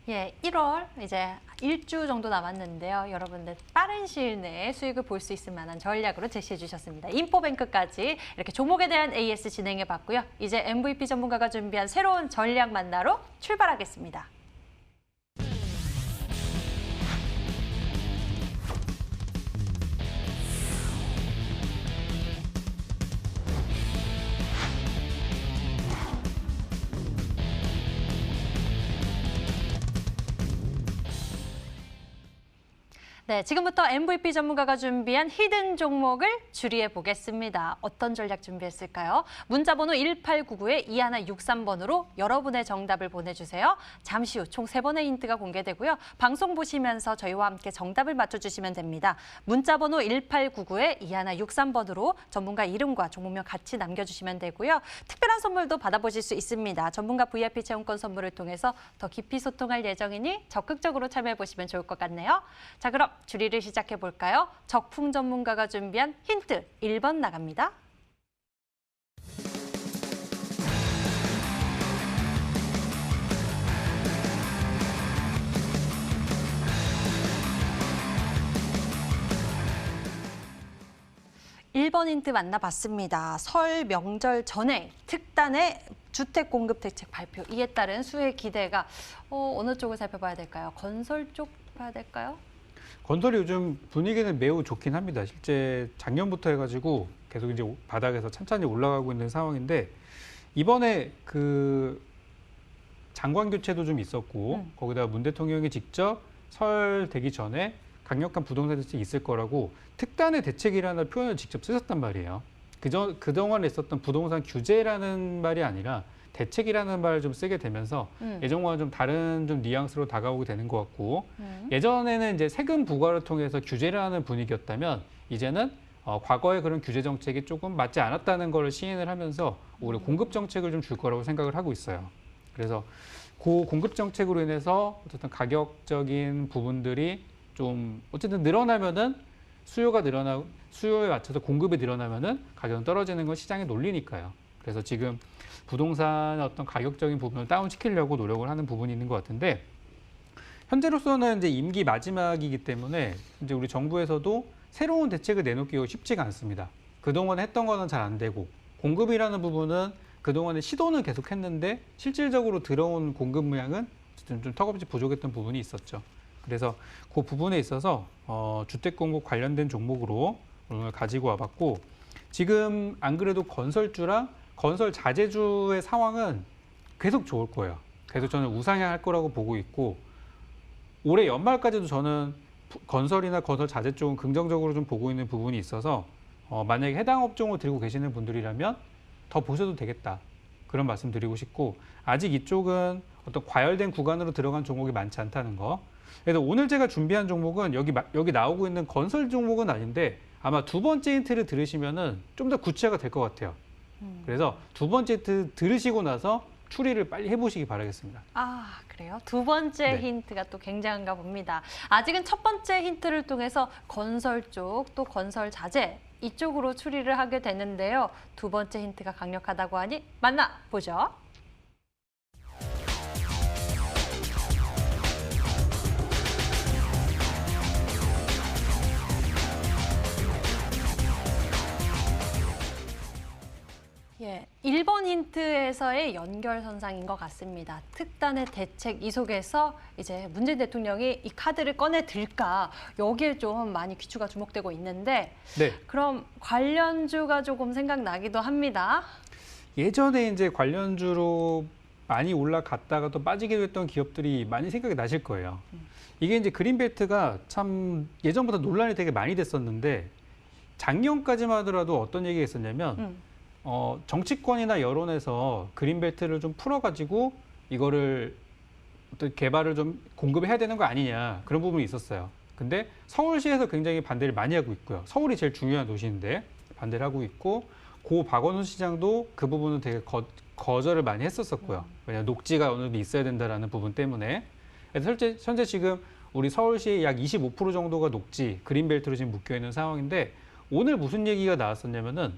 [SPEAKER 1] 예, 1월 이제 1주 정도 남았는데요. 여러분들 빠른 시일 내에 수익을 볼 수 있을 만한 전략으로 제시해 주셨습니다. 인포뱅크까지 이렇게 종목에 대한 AS 진행해 봤고요. 이제 MVP 전문가가 준비한 새로운 전략 만나러 출발하겠습니다. 네, 지금부터 MVP 전문가가 준비한 히든 종목을 추리해 보겠습니다. 어떤 전략 준비했을까요? 문자번호 1899에 2163번으로 여러분의 정답을 보내주세요. 잠시 후 총 3번의 힌트가 공개되고요. 방송 보시면서 저희와 함께 정답을 맞춰주시면 됩니다. 문자번호 1899에 2163번으로 전문가 이름과 종목명 같이 남겨주시면 되고요. 특별한 선물도 받아보실 수 있습니다. 전문가 VIP 체험권 선물을 통해서 더 깊이 소통할 예정이니 적극적으로 참여해 보시면 좋을 것 같네요. 자, 그럼 추리를 시작해 볼까요? 적풍 전문가가 준비한 힌트 1번 나갑니다. 일 번 힌트 만나봤습니다. 설 명절 전에 특단의 주택 공급 대책 발표. 이에 따른 수혜 기대가 어느 쪽을 살펴봐야 될까요? 건설 쪽 봐야 될까요?
[SPEAKER 2] 건설이 요즘 분위기는 매우 좋긴 합니다. 실제 작년부터 해가지고 계속 이제 바닥에서 찬찬히 올라가고 있는 상황인데 이번에 그 장관 교체도 좀 있었고 거기다가 문 대통령이 직접 설 되기 전에 강력한 부동산 대책이 있을 거라고 특단의 대책이라는 표현을 직접 쓰셨단 말이에요. 그동안 있었던 부동산 규제라는 말이 아니라 대책이라는 말을 좀 쓰게 되면서 예전과는 좀 다른 좀 뉘앙스로 다가오게 되는 것 같고 예전에는 이제 세금 부과를 통해서 규제를 하는 분위기였다면 이제는 과거의 그런 규제 정책이 조금 맞지 않았다는 걸 시인을 하면서 올해 공급 정책을 좀 줄 거라고 생각을 하고 있어요. 그래서 그 공급 정책으로 인해서 어쨌든 가격적인 부분들이 좀 어쨌든 늘어나면은 수요에 맞춰서 공급이 늘어나면은 가격은 떨어지는 건 시장의 논리니까요. 그래서 지금 부동산 어떤 가격적인 부분을 다운시키려고 노력을 하는 부분이 있는 것 같은데 현재로서는 이제 임기 마지막이기 때문에 이제 우리 정부에서도 새로운 대책을 내놓기가 쉽지가 않습니다. 그동안 했던 거는 잘 안 되고 공급이라는 부분은 그동안에 시도는 계속 했는데 실질적으로 들어온 공급 물량은 좀 턱없이 부족했던 부분이 있었죠. 그래서 그 부분에 있어서 주택 공급 관련된 종목으로 오늘 가지고 와봤고 지금 안 그래도 건설주랑 건설 자재주의 상황은 계속 좋을 거예요. 계속 저는 우상향할 거라고 보고 있고 올해 연말까지도 저는 건설이나 건설 자재 쪽은 긍정적으로 좀 보고 있는 부분이 있어서 만약에 해당 업종을 들고 계시는 분들이라면 더 보셔도 되겠다. 그런 말씀 드리고 싶고 아직 이쪽은 어떤 과열된 구간으로 들어간 종목이 많지 않다는 거. 그래서 오늘 제가 준비한 종목은 여기 나오고 있는 건설 종목은 아닌데 아마 두 번째 힌트를 들으시면은 좀 더 구체화가 될 것 같아요. 그래서 두 번째 힌트 들으시고 나서 추리를 빨리 해보시기 바라겠습니다.
[SPEAKER 1] 아, 그래요? 두 번째
[SPEAKER 2] 네.
[SPEAKER 1] 힌트가 또 굉장한가 봅니다. 아직은 첫 번째 힌트를 통해서 건설 쪽, 또 건설 자재 이쪽으로 추리를 하게 되는데요. 두 번째 힌트가 강력하다고 하니 만나보죠. 예, 1번 힌트에서의 연결선상인 것 같습니다. 특단의 대책 이 속에서 이제 문재인 대통령이 이 카드를 꺼내 들까 여기에 좀 많이 귀추가 주목되고 있는데
[SPEAKER 2] 네.
[SPEAKER 1] 그럼 관련주가 조금 생각나기도 합니다.
[SPEAKER 2] 예전에 이제 관련주로 많이 올라갔다가 또 빠지기도 했던 기업들이 많이 생각이 나실 거예요. 이게 이제 그린벨트가 참 예전보다 논란이 되게 많이 됐었는데 작년까지만 하더라도 어떤 얘기가 있었냐면 정치권이나 여론에서 그린벨트를 좀 풀어가지고 이거를 어떤 개발을 좀 공급해야 되는 거 아니냐 그런 부분이 있었어요. 근데 서울시에서 굉장히 반대를 많이 하고 있고요. 서울이 제일 중요한 도시인데 반대를 하고 있고 고 박원순 시장도 그 부분은 되게 거절을 많이 했었었고요. 왜냐하면 녹지가 어느 정도 있어야 된다라는 부분 때문에. 그래서 현재 지금 우리 서울시의 약 25% 정도가 녹지 그린벨트로 지금 묶여 있는 상황인데 오늘 무슨 얘기가 나왔었냐면은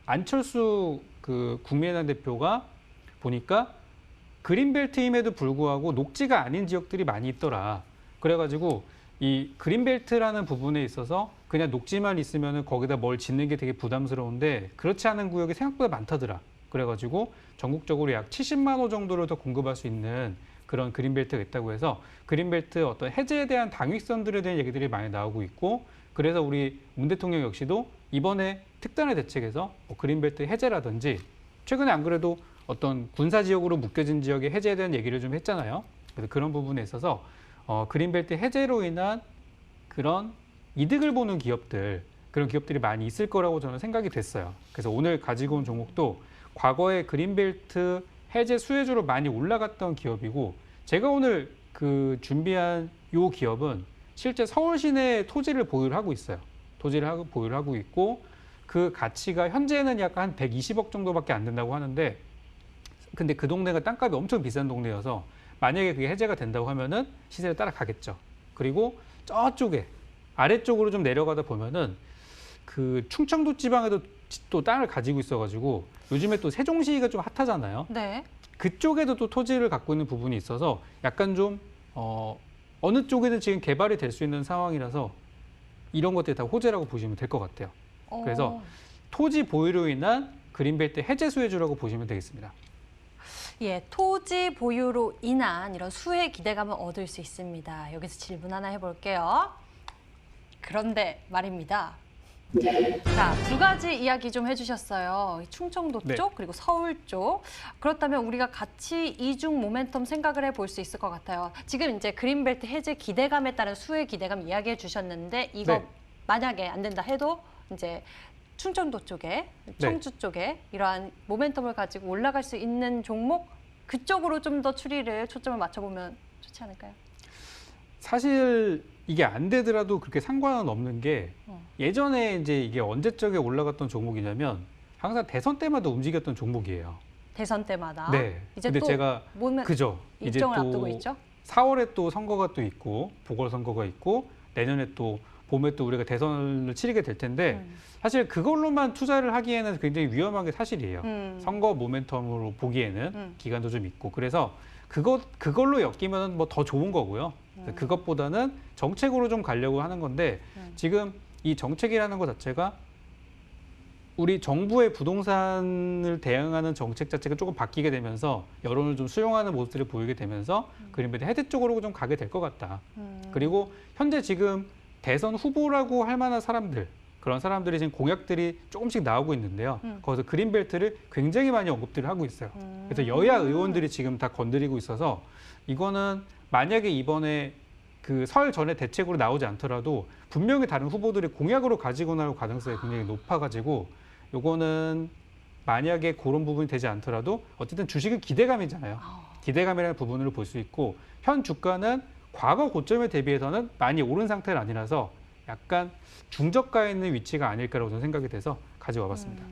[SPEAKER 2] 안철수 그 국민의당 대표가 보니까 그린벨트임에도 불구하고 녹지가 아닌 지역들이 많이 있더라. 그래가지고 이 그린벨트라는 부분에 있어서 그냥 녹지만 있으면은 거기다 뭘 짓는 게 되게 부담스러운데 그렇지 않은 구역이 생각보다 많다더라. 그래가지고 전국적으로 약 70만 호 정도를 더 공급할 수 있는 그런 그린벨트가 있다고 해서 그린벨트 어떤 해제에 대한 당위성들에 대한 얘기들이 많이 나오고 있고 그래서 우리 문 대통령 역시도 이번에 특단의 대책에서 뭐 그린벨트 해제라든지 최근에 안 그래도 어떤 군사 지역으로 묶여진 지역의 해제에 대한 얘기를 좀 했잖아요. 그래서 그런 부분에 있어서 그린벨트 해제로 인한 그런 이득을 보는 기업들, 그런 기업들이 많이 있을 거라고 저는 생각이 됐어요. 그래서 오늘 가지고 온 종목도 과거에 그린벨트 해제 수혜주로 많이 올라갔던 기업이고 제가 오늘 그 준비한 이 기업은 실제 서울 시내 토지를 보유를 하고 있어요. 보유를 하고 있고 그 가치가 현재는 약간 한 120억 정도밖에 안 된다고 하는데 근데 그 동네가 땅값이 엄청 비싼 동네여서 만약에 그게 해제가 된다고 하면은 시세를 따라가겠죠. 그리고 저쪽에 아래쪽으로 좀 내려가다 보면은 그 충청도 지방에도 또 땅을 가지고 있어가지고 요즘에 또 세종시가 좀 핫하잖아요.
[SPEAKER 1] 네.
[SPEAKER 2] 그쪽에도 또 토지를 갖고 있는 부분이 있어서 약간 좀 어느 쪽에든 지금 개발이 될 수 있는 상황이라서 이런 것들이 다 호재라고 보시면 될 것 같아요. 그래서 토지 보유로 인한 그린벨트 해제 수혜주라고 보시면 되겠습니다.
[SPEAKER 1] 예, 토지 보유로 인한 이런 수혜 기대감을 얻을 수 있습니다. 여기서 질문 하나 해볼게요. 그런데 말입니다. 자, 두 가지 이야기 좀 해주셨어요. 충청도
[SPEAKER 2] 네.
[SPEAKER 1] 쪽 그리고 서울 쪽. 그렇다면 우리가 같이 이중 모멘텀 생각을 해볼 수 있을 것 같아요. 지금 이제 그린벨트 해제 기대감에 따른 수혜 기대감 이야기해 주셨는데 이거
[SPEAKER 2] 네.
[SPEAKER 1] 만약에 안 된다 해도 이제 충청도 쪽에, 청주 쪽에 이러한 모멘텀을 가지고 올라갈 수 있는 종목 그쪽으로 좀 더 초점을 맞춰보면 좋지 않을까요?
[SPEAKER 2] 사실 이게 안 되더라도 그렇게 상관은 없는 게 예전에 이제 이게 언제적에 올라갔던 종목이냐면 항상 대선 때마다 움직였던 종목이에요.
[SPEAKER 1] 대선 때마다.
[SPEAKER 2] 네.
[SPEAKER 1] 이제
[SPEAKER 2] 근데
[SPEAKER 1] 또
[SPEAKER 2] 제가 그죠. 이제
[SPEAKER 1] 일정을
[SPEAKER 2] 또
[SPEAKER 1] 앞두고 있죠.
[SPEAKER 2] 4월에 또 선거가 또 있고 보궐선거가 있고 내년에 또 봄에 또 우리가 대선을 치르게 될 텐데 사실 그걸로만 투자를 하기에는 굉장히 위험한 게 사실이에요. 선거 모멘텀으로 보기에는 기간도 좀 있고 그래서 그걸로 엮이면 뭐 더 좋은 거고요. 그것보다는 정책으로 좀 가려고 하는 건데 지금 이 정책이라는 것 자체가 우리 정부의 부동산을 대응하는 정책 자체가 조금 바뀌게 되면서 여론을 좀 수용하는 모습들을 보이게 되면서 그린벨트 해제 쪽으로 좀 가게 될 것 같다. 그리고 현재 지금 대선 후보라고 할 만한 사람들 그런 사람들이 지금 공약들이 조금씩 나오고 있는데요. 거기서 그린벨트를 굉장히 많이 언급들을 하고 있어요. 그래서 여야 의원들이 지금 다 건드리고 있어서 이거는 만약에 이번에 그 설 전에 대책으로 나오지 않더라도 분명히 다른 후보들이 공약으로 가지고 나올 가능성이 굉장히 높아가지고 요거는 만약에 그런 부분이 되지 않더라도 어쨌든 주식은 기대감이잖아요. 기대감이라는 부분을 볼 수 있고 현 주가는 과거 고점에 대비해서는 많이 오른 상태는 아니라서 약간 중저가에 있는 위치가 아닐까라고 저는 생각이 돼서 가져와 봤습니다.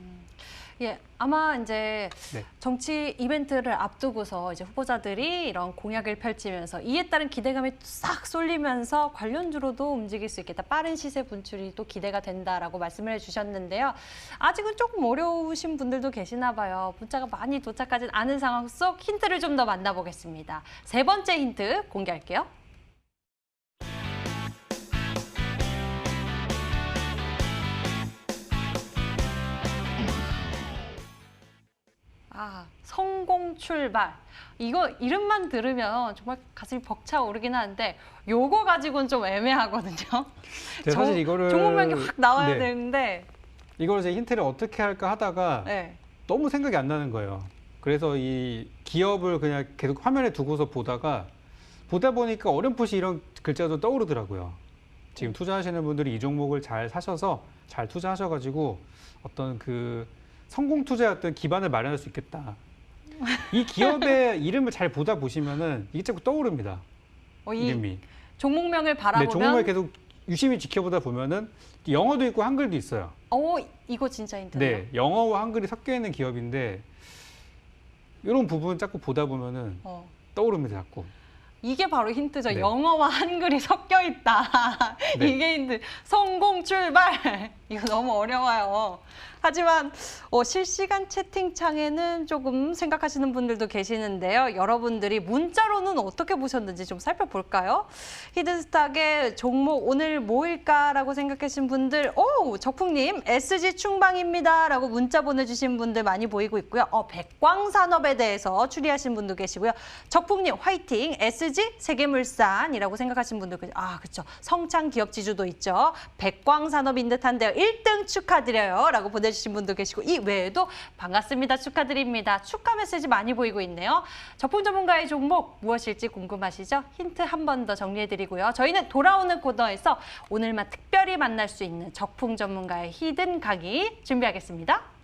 [SPEAKER 1] 예, 아마 이제
[SPEAKER 2] 네.
[SPEAKER 1] 정치 이벤트를 앞두고서 이제 후보자들이 이런 공약을 펼치면서 이에 따른 기대감이 싹 쏠리면서 관련주로도 움직일 수 있겠다. 빠른 시세 분출이 또 기대가 된다라고 말씀을 해주셨는데요. 아직은 조금 어려우신 분들도 계시나 봐요. 문자가 많이 도착하진 않은 상황 속 힌트를 좀 더 만나보겠습니다. 세 번째 힌트 공개할게요. 성공 출발. 이거 이름만 들으면 정말 가슴이 벅차오르긴 하는데 요거 가지고는 좀 애매하거든요.
[SPEAKER 2] 사실 이거를
[SPEAKER 1] 종목명이 확 나와야
[SPEAKER 2] 네.
[SPEAKER 1] 되는데
[SPEAKER 2] 이걸 이제 힌트를 어떻게 할까 하다가
[SPEAKER 1] 네.
[SPEAKER 2] 너무 생각이 안 나는 거예요. 그래서 이 기업을 그냥 계속 화면에 두고서 보다 보니까 어렴풋이 이런 글자가 좀 떠오르더라고요. 지금 투자하시는 분들이 이 종목을 잘 사셔서 잘 투자하셔가지고 어떤 그 성공 투자의 어떤 기반을 마련할 수 있겠다. 이 기업의 이름을 잘 보다 보시면은 이게 자꾸 떠오릅니다. 이름이.
[SPEAKER 1] 종목명을
[SPEAKER 2] 네,
[SPEAKER 1] 바라보면
[SPEAKER 2] 종목을 계속 유심히 지켜보다 보면은 영어도 있고 한글도 있어요.
[SPEAKER 1] 이거 진짜 힌트네요.
[SPEAKER 2] 네, 영어와 한글이 섞여 있는 기업인데 이런 부분 자꾸 보다 보면은 떠오릅니다, 자꾸.
[SPEAKER 1] 이게 바로 힌트죠.
[SPEAKER 2] 네.
[SPEAKER 1] 영어와 한글이 섞여 있다.
[SPEAKER 2] 네.
[SPEAKER 1] 이게 힌트. 성공 출발. 이거 너무 어려워요. 하지만 실시간 채팅창에는 조금 생각하시는 분들도 계시는데요. 여러분들이 문자로는 어떻게 보셨는지 좀 살펴볼까요? 히든스탁의 종목 오늘 뭐일까라고 생각하신 분들, 적풍님 SG 충방입니다 라고 문자 보내주신 분들 많이 보이고 있고요. 백광산업에 대해서 추리하신 분도 계시고요. 적풍님 화이팅, SG 세계물산이라고 생각하신 분들, 그렇죠. 성창 기업 지주도 있죠. 백광산업인 듯한데요. 1등 축하드려요 라고 보내주신 분도 계시고, 이 외에도 반갑습니다, 축하드립니다, 축하 메시지 많이 보이고 있네요. 적풍 전문가의 종목 무엇일지 궁금하시죠? 힌트 한 번 더 정리해드리고요. 저희는 돌아오는 코너에서 오늘만 특별히 만날 수 있는 적풍 전문가의 히든 강의 준비하겠습니다.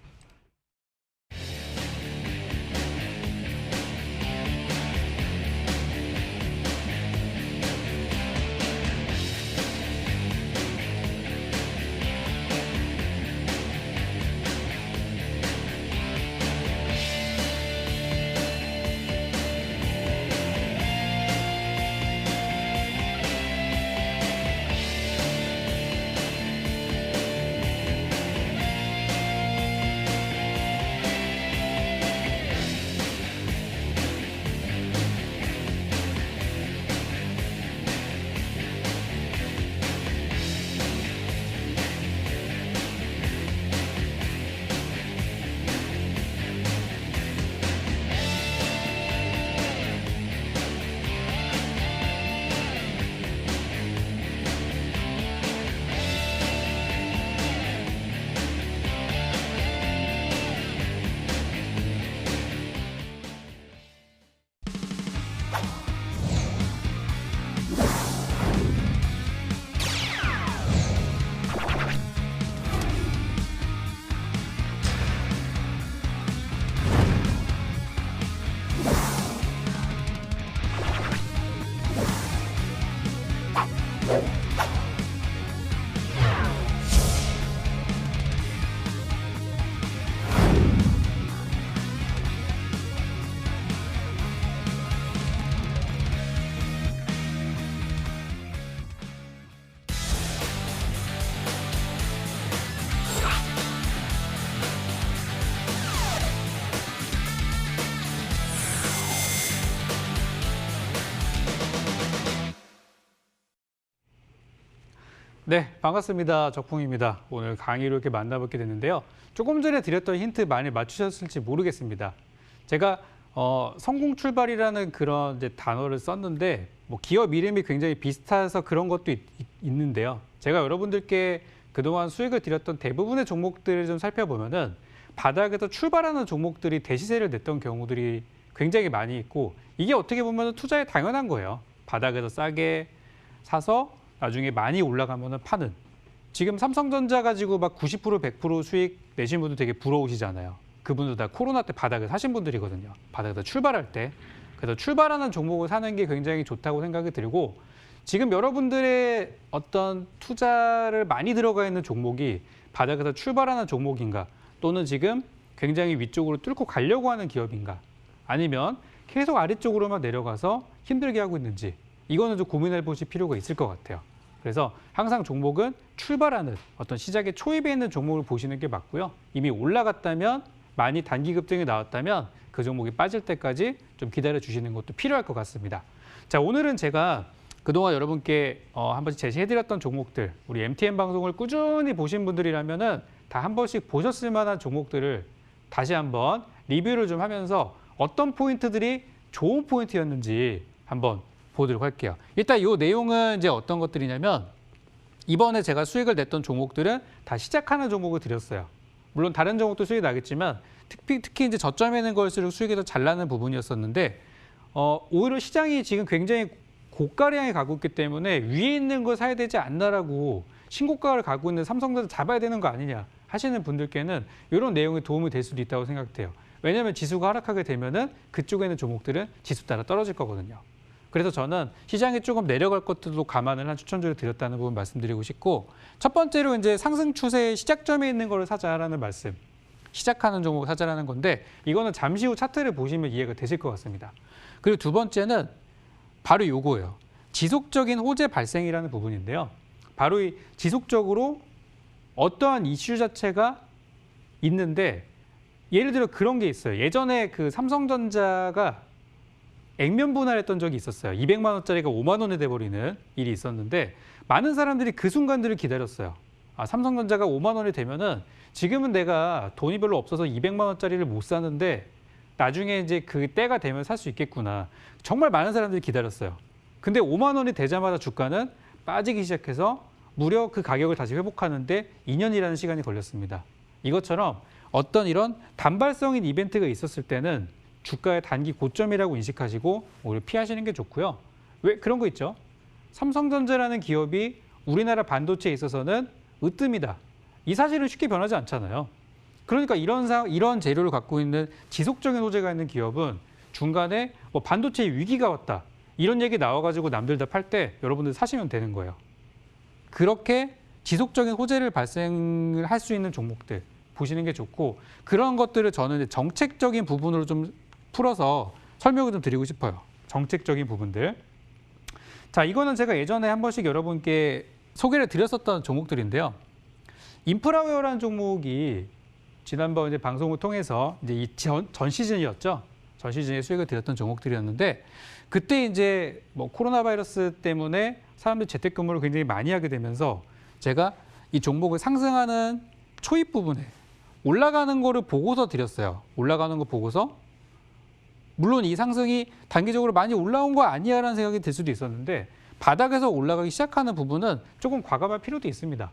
[SPEAKER 2] 네, 반갑습니다. 적풍입니다. 오늘 강의로 이렇게 만나뵙게 됐는데요. 조금 전에 드렸던 힌트 많이 맞추셨을지 모르겠습니다. 제가 성공 출발이라는 그런 이제 단어를 썼는데 뭐 기업 이름이 굉장히 비슷해서 그런 것도 있는데요. 제가 여러분들께 그동안 수익을 드렸던 대부분의 종목들을 좀 살펴보면은 바닥에서 출발하는 종목들이 대시세를 냈던 경우들이 굉장히 많이 있고, 이게 어떻게 보면 투자에 당연한 거예요. 바닥에서 싸게 사서 나중에 많이 올라가면 파는. 지금 삼성전자 가지고 막 90% 100% 수익 내신 분들 되게 부러우시잖아요. 그분들 다 코로나 때 바닥에 사신 분들이거든요. 바닥에서 출발할 때. 그래서 출발하는 종목을 사는 게 굉장히 좋다고 생각이 들고, 지금 여러분들의 어떤 투자를 많이 들어가 있는 종목이 바닥에서 출발하는 종목인가, 또는 지금 굉장히 위쪽으로 뚫고 가려고 하는 기업인가, 아니면 계속 아래쪽으로만 내려가서 힘들게 하고 있는지, 이거는 좀 고민해 보실 필요가 있을 것 같아요. 그래서 항상 종목은 출발하는 어떤 시작의 초입에 있는 종목을 보시는 게 맞고요. 이미 올라갔다면, 많이 단기 급등이 나왔다면 그 종목이 빠질 때까지 좀 기다려 주시는 것도 필요할 것 같습니다. 자, 오늘은 제가 그동안 여러분께 한 번씩 제시해드렸던 종목들, 우리 MTN 방송을 꾸준히 보신 분들이라면은 다 한 번씩 보셨을 만한 종목들을 다시 한번 리뷰를 좀 하면서 어떤 포인트들이 좋은 포인트였는지 한번 보도록 할게요. 일단 이 내용은 이제 어떤 것들이냐면, 이번에 제가 수익을 냈던 종목들은 다 시작하는 종목을 드렸어요. 물론 다른 종목도 수익이 나겠지만 특히 이제 저점에 있는 걸수록 수익이 더 잘 나는 부분이었었는데, 오히려 시장이 지금 굉장히 고가량에 가고 있기 때문에 위에 있는 걸 사야 되지 않나라고, 신고가를 가고 있는 삼성전자 잡아야 되는 거 아니냐 하시는 분들께는 이런 내용이 도움이 될 수도 있다고 생각돼요. 왜냐하면 지수가 하락하게 되면은 그쪽에 있는 종목들은 지수 따라 떨어질 거거든요. 그래서 저는 시장이 조금 내려갈 것들도 감안을 한 추천주를 드렸다는 부분 말씀드리고 싶고, 첫 번째로 이제 상승 추세의 시작점에 있는 거를 사자라는 말씀, 시작하는 종목을 사자라는 건데, 이거는 잠시 후 차트를 보시면 이해가 되실 것 같습니다. 그리고 두 번째는 바로 요거예요. 지속적인 호재 발생이라는 부분인데요. 바로 이 지속적으로 어떠한 이슈 자체가 있는데 예를 들어 그런 게 있어요. 예전에 그 삼성전자가 액면 분할했던 적이 있었어요. 200만 원짜리가 5만 원에 돼버리는 일이 있었는데 많은 사람들이 그 순간들을 기다렸어요. 아, 삼성전자가 5만 원이 되면은 지금은 내가 돈이 별로 없어서 200만 원짜리를 못 사는데 나중에 이제 그 때가 되면 살 수 있겠구나. 정말 많은 사람들이 기다렸어요. 근데 5만 원이 되자마자 주가는 빠지기 시작해서 무려 그 가격을 다시 회복하는데 2년이라는 시간이 걸렸습니다. 이것처럼 어떤 이런 단발성인 이벤트가 있었을 때는 주가의 단기 고점이라고 인식하시고 오히려 피하시는 게 좋고요. 왜 그런 거 있죠? 삼성전자라는 기업이 우리나라 반도체에 있어서는 으뜸이다. 이 사실은 쉽게 변하지 않잖아요. 그러니까 이런 재료를 갖고 있는 지속적인 호재가 있는 기업은 중간에 뭐 반도체 위기가 왔다. 이런 얘기 나와가지고 남들 다 팔 때 여러분들 사시면 되는 거예요. 그렇게 지속적인 호재를 발생을 할 수 있는 종목들 보시는 게 좋고 그런 것들을 저는 이제 정책적인 부분으로 좀 풀어서 설명을 좀 드리고 싶어요. 정책적인 부분들. 자, 이거는 제가 예전에 한 번씩 여러분께 소개를 드렸었던 종목들인데요. 인프라웨어라는 종목이 지난번 이제 방송을 통해서 이제 이 전 시즌이었죠. 전 시즌에 수익을 드렸던 종목들이었는데 그때 이제 뭐 코로나 바이러스 때문에 사람들이 재택근무를 굉장히 많이 하게 되면서 제가 이 종목을 상승하는 초입 부분에 올라가는 거를 보고서 드렸어요. 올라가는 거 보고서 물론 이 상승이 단기적으로 많이 올라온 거 아니야라는 생각이 들 수도 있었는데 바닥에서 올라가기 시작하는 부분은 조금 과감할 필요도 있습니다.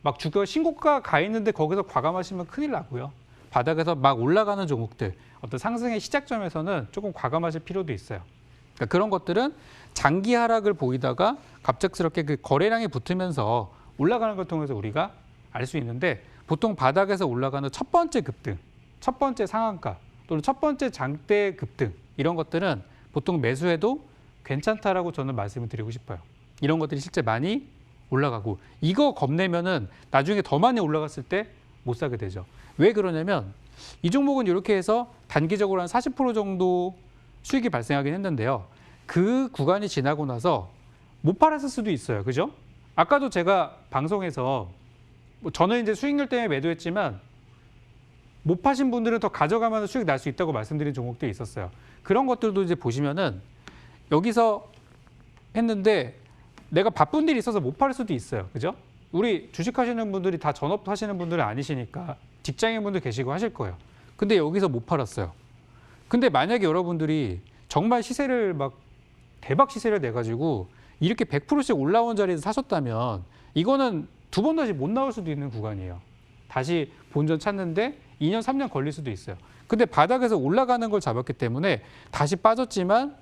[SPEAKER 2] 막 주가 신고가 가 있는데 거기서 과감하시면 큰일 나고요. 바닥에서 막 올라가는 종목들, 어떤 상승의 시작점에서는 조금 과감하실 필요도 있어요. 그러니까 그런 것들은 장기 하락을 보이다가 갑작스럽게 그 거래량이 붙으면서 올라가는 걸 통해서 우리가 알 수 있는데 보통 바닥에서 올라가는 첫 번째 급등, 첫 번째 상한가 또는 첫 번째 장대 급등 이런 것들은 보통 매수해도 괜찮다라고 저는 말씀을 드리고 싶어요. 이런 것들이 실제 많이 올라가고 이거 겁내면은 나중에 더 많이 올라갔을 때 못 사게 되죠. 왜 그러냐면 이 종목은 이렇게 해서 단기적으로 한 40% 정도 수익이 발생하긴 했는데요. 그 구간이 지나고 나서 못 팔았을 수도 있어요. 그죠? 아까도 제가 방송에서 저는 이제 수익률 때문에 매도했지만 못 파신 분들은 더 가져가면 수익 날 수 있다고 말씀드린 종목들이 있었어요. 그런 것들도 이제 보시면은 여기서 했는데 내가 바쁜 일이 있어서 못 팔 수도 있어요. 그죠? 우리 주식하시는 분들이 다 전업 하시는 분들은 아니시니까 직장인 분들 계시고 하실 거예요. 근데 여기서 못 팔았어요. 근데 만약에 여러분들이 정말 시세를 막 대박 시세를 내가지고 이렇게 100%씩 올라온 자리에서 사셨다면 이거는 두 번 다시 못 나올 수도 있는 구간이에요. 다시 본전 찾는데 2년, 3년 걸릴 수도 있어요. 근데 바닥에서 올라가는 걸 잡았기 때문에 다시 빠졌지만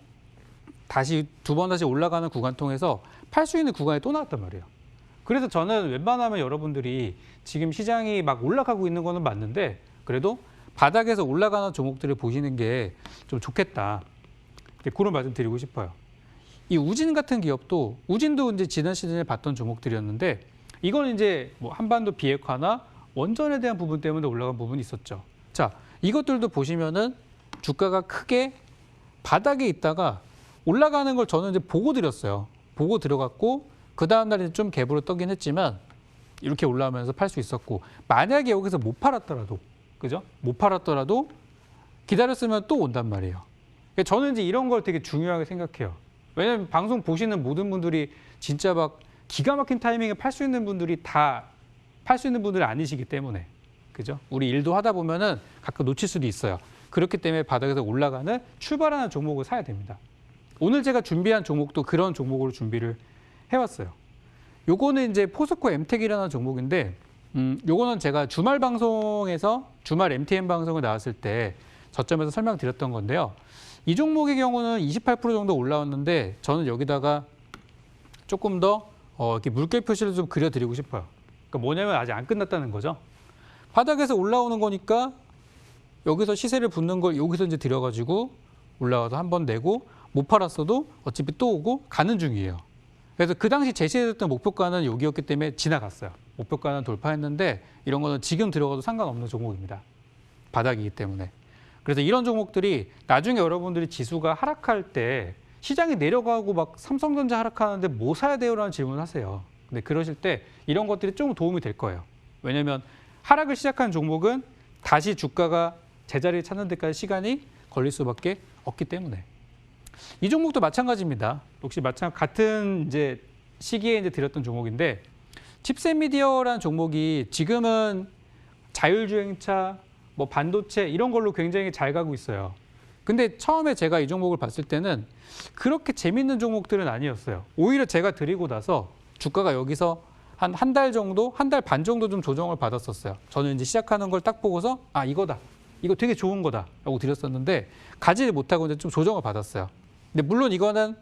[SPEAKER 2] 다시 두 번 다시 올라가는 구간 통해서 팔 수 있는 구간에 또 나왔단 말이에요. 그래서 저는 웬만하면 여러분들이 지금 시장이 막 올라가고 있는 거는 맞는데 그래도 바닥에서 올라가는 종목들을 보시는 게 좀 좋겠다. 그런 말씀 드리고 싶어요. 이 우진 같은 기업도 우진도 이제 지난 시즌에 봤던 종목들이었는데 이건 이제 뭐 한반도 비핵화나 원전에 대한 부분 때문에 올라간 부분이 있었죠. 자, 이것들도 보시면은 주가가 크게 바닥에 있다가 올라가는 걸 저는 이제 보고 드렸어요. 보고 들어갔고 그 다음 날에 좀 갭으로 떠긴 했지만 이렇게 올라오면서 팔 수 있었고 만약에 여기서 못 팔았더라도 그죠? 못 팔았더라도 기다렸으면 또 온단 말이에요. 저는 이제 이런 걸 되게 중요하게 생각해요. 왜냐하면 방송 보시는 모든 분들이 진짜 막 기가 막힌 타이밍에 팔 수 있는 분들이 다 팔 수 있는 분들이 아니시기 때문에 그죠? 우리 일도 하다 보면은 가끔 놓칠 수도 있어요. 그렇기 때문에 바닥에서 올라가는 출발하는 종목을 사야 됩니다. 오늘 제가 준비한 종목도 그런 종목으로 준비를 해왔어요. 요거는 이제 포스코 엠텍이라는 종목인데 요거는 제가 주말 방송에서 주말 MTN 방송에 나왔을 때 저점에서 설명드렸던 건데요. 이 종목의 경우는 28% 정도 올라왔는데 저는 여기다가 조금 더 이렇게 물결 표시를 좀 그려드리고 싶어요. 그러니까 뭐냐면 아직 안 끝났다는 거죠. 바닥에서 올라오는 거니까 여기서 시세를 붙는 걸 여기서 이제 들여가지고 올라가서 한 번 내고 못 팔았어도 어차피 또 오고 가는 중이에요. 그래서 그 당시 제시했던 목표가는 여기였기 때문에 지나갔어요. 목표가는 돌파했는데 이런 거는 지금 들어가도 상관없는 종목입니다. 바닥이기 때문에. 그래서 이런 종목들이 나중에 여러분들이 지수가 하락할 때 시장이 내려가고 막 삼성전자 하락하는데 뭐 사야 돼요라는 질문을 하세요. 근데 그러실 때 이런 것들이 좀 도움이 될 거예요. 왜냐하면 하락을 시작한 종목은 다시 주가가 제자리를 찾는 데까지 시간이 걸릴 수밖에 없기 때문에 이 종목도 마찬가지입니다. 역시 같은 이제 시기에 이제 들었던 종목인데 칩셋미디어라는 종목이 지금은 자율주행차, 뭐 반도체 이런 걸로 굉장히 잘 가고 있어요. 근데 처음에 제가 이 종목을 봤을 때는 그렇게 재밌는 종목들은 아니었어요. 오히려 제가 들이고 나서 주가가 여기서 한 달 정도, 한 달 반 정도 좀 조정을 받았었어요. 저는 이제 시작하는 걸 딱 보고서 아, 이거다. 이거 되게 좋은 거다. 라고 드렸었는데 가지 못하고 이제 좀 조정을 받았어요. 근데 물론 이거는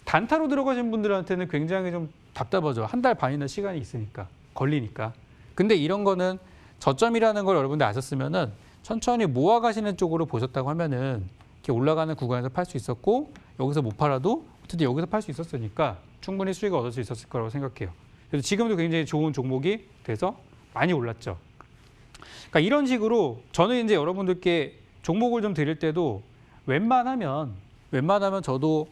[SPEAKER 2] 단타로 들어가신 분들한테는 굉장히 좀 답답하죠. 한 달 반이나 시간이 있으니까, 걸리니까. 근데 이런 거는 저점이라는 걸 여러분들 아셨으면은 천천히 모아가시는 쪽으로 보셨다고 하면은 이렇게 올라가는 구간에서 팔 수 있었고 여기서 못 팔아도 어쨌든 여기서 팔 수 있었으니까 충분히 수익을 얻을 수 있었을 거라고 생각해요. 그래서 지금도 굉장히 좋은 종목이 돼서 많이 올랐죠. 그러니까 이런 식으로 저는 이제 여러분들께 종목을 좀 드릴 때도 웬만하면 저도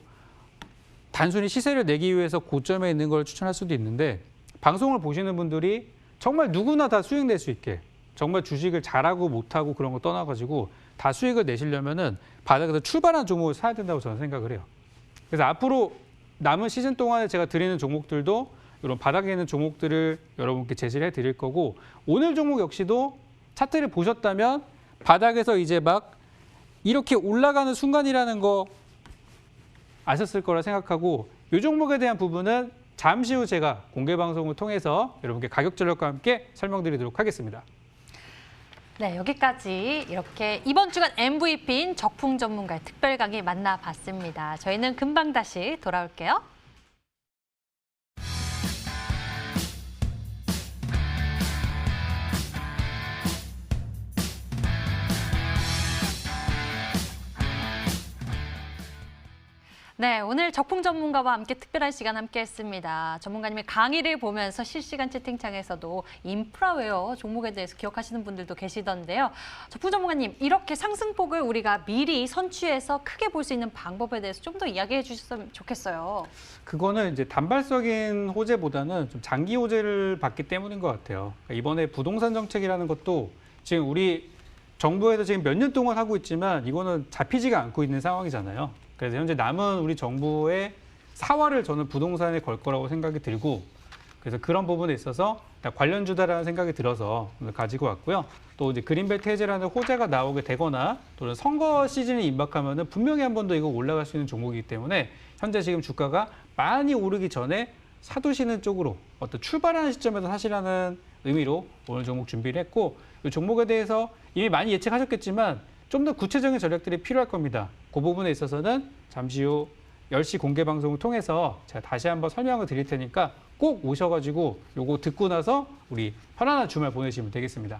[SPEAKER 2] 단순히 시세를 내기 위해서 고점에 있는 걸 추천할 수도 있는데 방송을 보시는 분들이 정말 누구나 다 수익 낼 수 있게 정말 주식을 잘하고 못하고 그런 거 떠나가지고 다 수익을 내시려면은 바닥에서 출발한 종목을 사야 된다고 저는 생각을 해요. 그래서 앞으로 남은 시즌 동안에 제가 드리는 종목들도 이런 바닥에 있는 종목들을 여러분께 제시를 해드릴 거고 오늘 종목 역시도 차트를 보셨다면 바닥에서 이제 막 이렇게 올라가는 순간이라는 거 아셨을 거라 생각하고 이 종목에 대한 부분은 잠시 후 제가 공개 방송을 통해서 여러분께 가격 전략과 함께 설명드리도록 하겠습니다.
[SPEAKER 1] 네, 여기까지 이렇게 이번 주간 MVP인 적풍 전문가의 특별 강의 만나봤습니다. 저희는 금방 다시 돌아올게요. 네, 오늘 적풍 전문가와 함께 특별한 시간 함께했습니다. 전문가님의 강의를 보면서 실시간 채팅창에서도 인프라웨어 종목에 대해서 기억하시는 분들도 계시던데요. 적풍 전문가님, 이렇게 상승폭을 우리가 미리 선취해서 크게 볼 수 있는 방법에 대해서 좀 더 이야기해 주셨으면 좋겠어요.
[SPEAKER 2] 그거는 이제 단발적인 호재보다는 좀 장기 호재를 봤기 때문인 것 같아요. 그러니까 이번에 부동산 정책이라는 것도 지금 우리 정부에서 지금 몇 년 동안 하고 있지만 이거는 잡히지가 않고 있는 상황이잖아요. 그래서 현재 남은 우리 정부의 사활을 저는 부동산에 걸 거라고 생각이 들고 그래서 그런 부분에 있어서 관련주다라는 생각이 들어서 오늘 가지고 왔고요. 또 이제 그린벨트 해제라는 호재가 나오게 되거나 또는 선거 시즌이 임박하면은 분명히 한 번 더 이거 올라갈 수 있는 종목이기 때문에 현재 지금 주가가 많이 오르기 전에 사두시는 쪽으로 어떤 출발하는 시점에서 사시라는 의미로 오늘 종목 준비를 했고 이 종목에 대해서 이미 많이 예측하셨겠지만 좀 더 구체적인 전략들이 필요할 겁니다. 그 부분에 있어서는 잠시 후 10시 공개 방송을 통해서 제가 다시 한번 설명을 드릴 테니까 꼭 오셔가지고 요거 듣고 나서 우리 편안한 주말 보내시면 되겠습니다.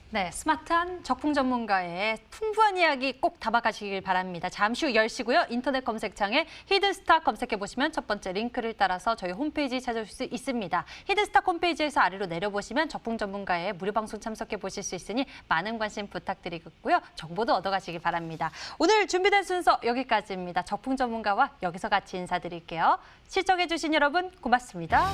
[SPEAKER 1] 네, 스마트한 적풍 전문가의 풍부한 이야기 꼭 담아가시길 바랍니다. 잠시 후 10시고요. 인터넷 검색창에 히든스탁 검색해보시면 첫 번째 링크를 따라서 저희 홈페이지 찾아오실 수 있습니다. 히든스탁 홈페이지에서 아래로 내려보시면 적풍 전문가의 무료 방송 참석해보실 수 있으니 많은 관심 부탁드리겠고요. 정보도 얻어가시기 바랍니다. 오늘 준비된 순서 여기까지입니다. 적풍 전문가와 여기서 같이 인사드릴게요. 시청해주신 여러분 고맙습니다.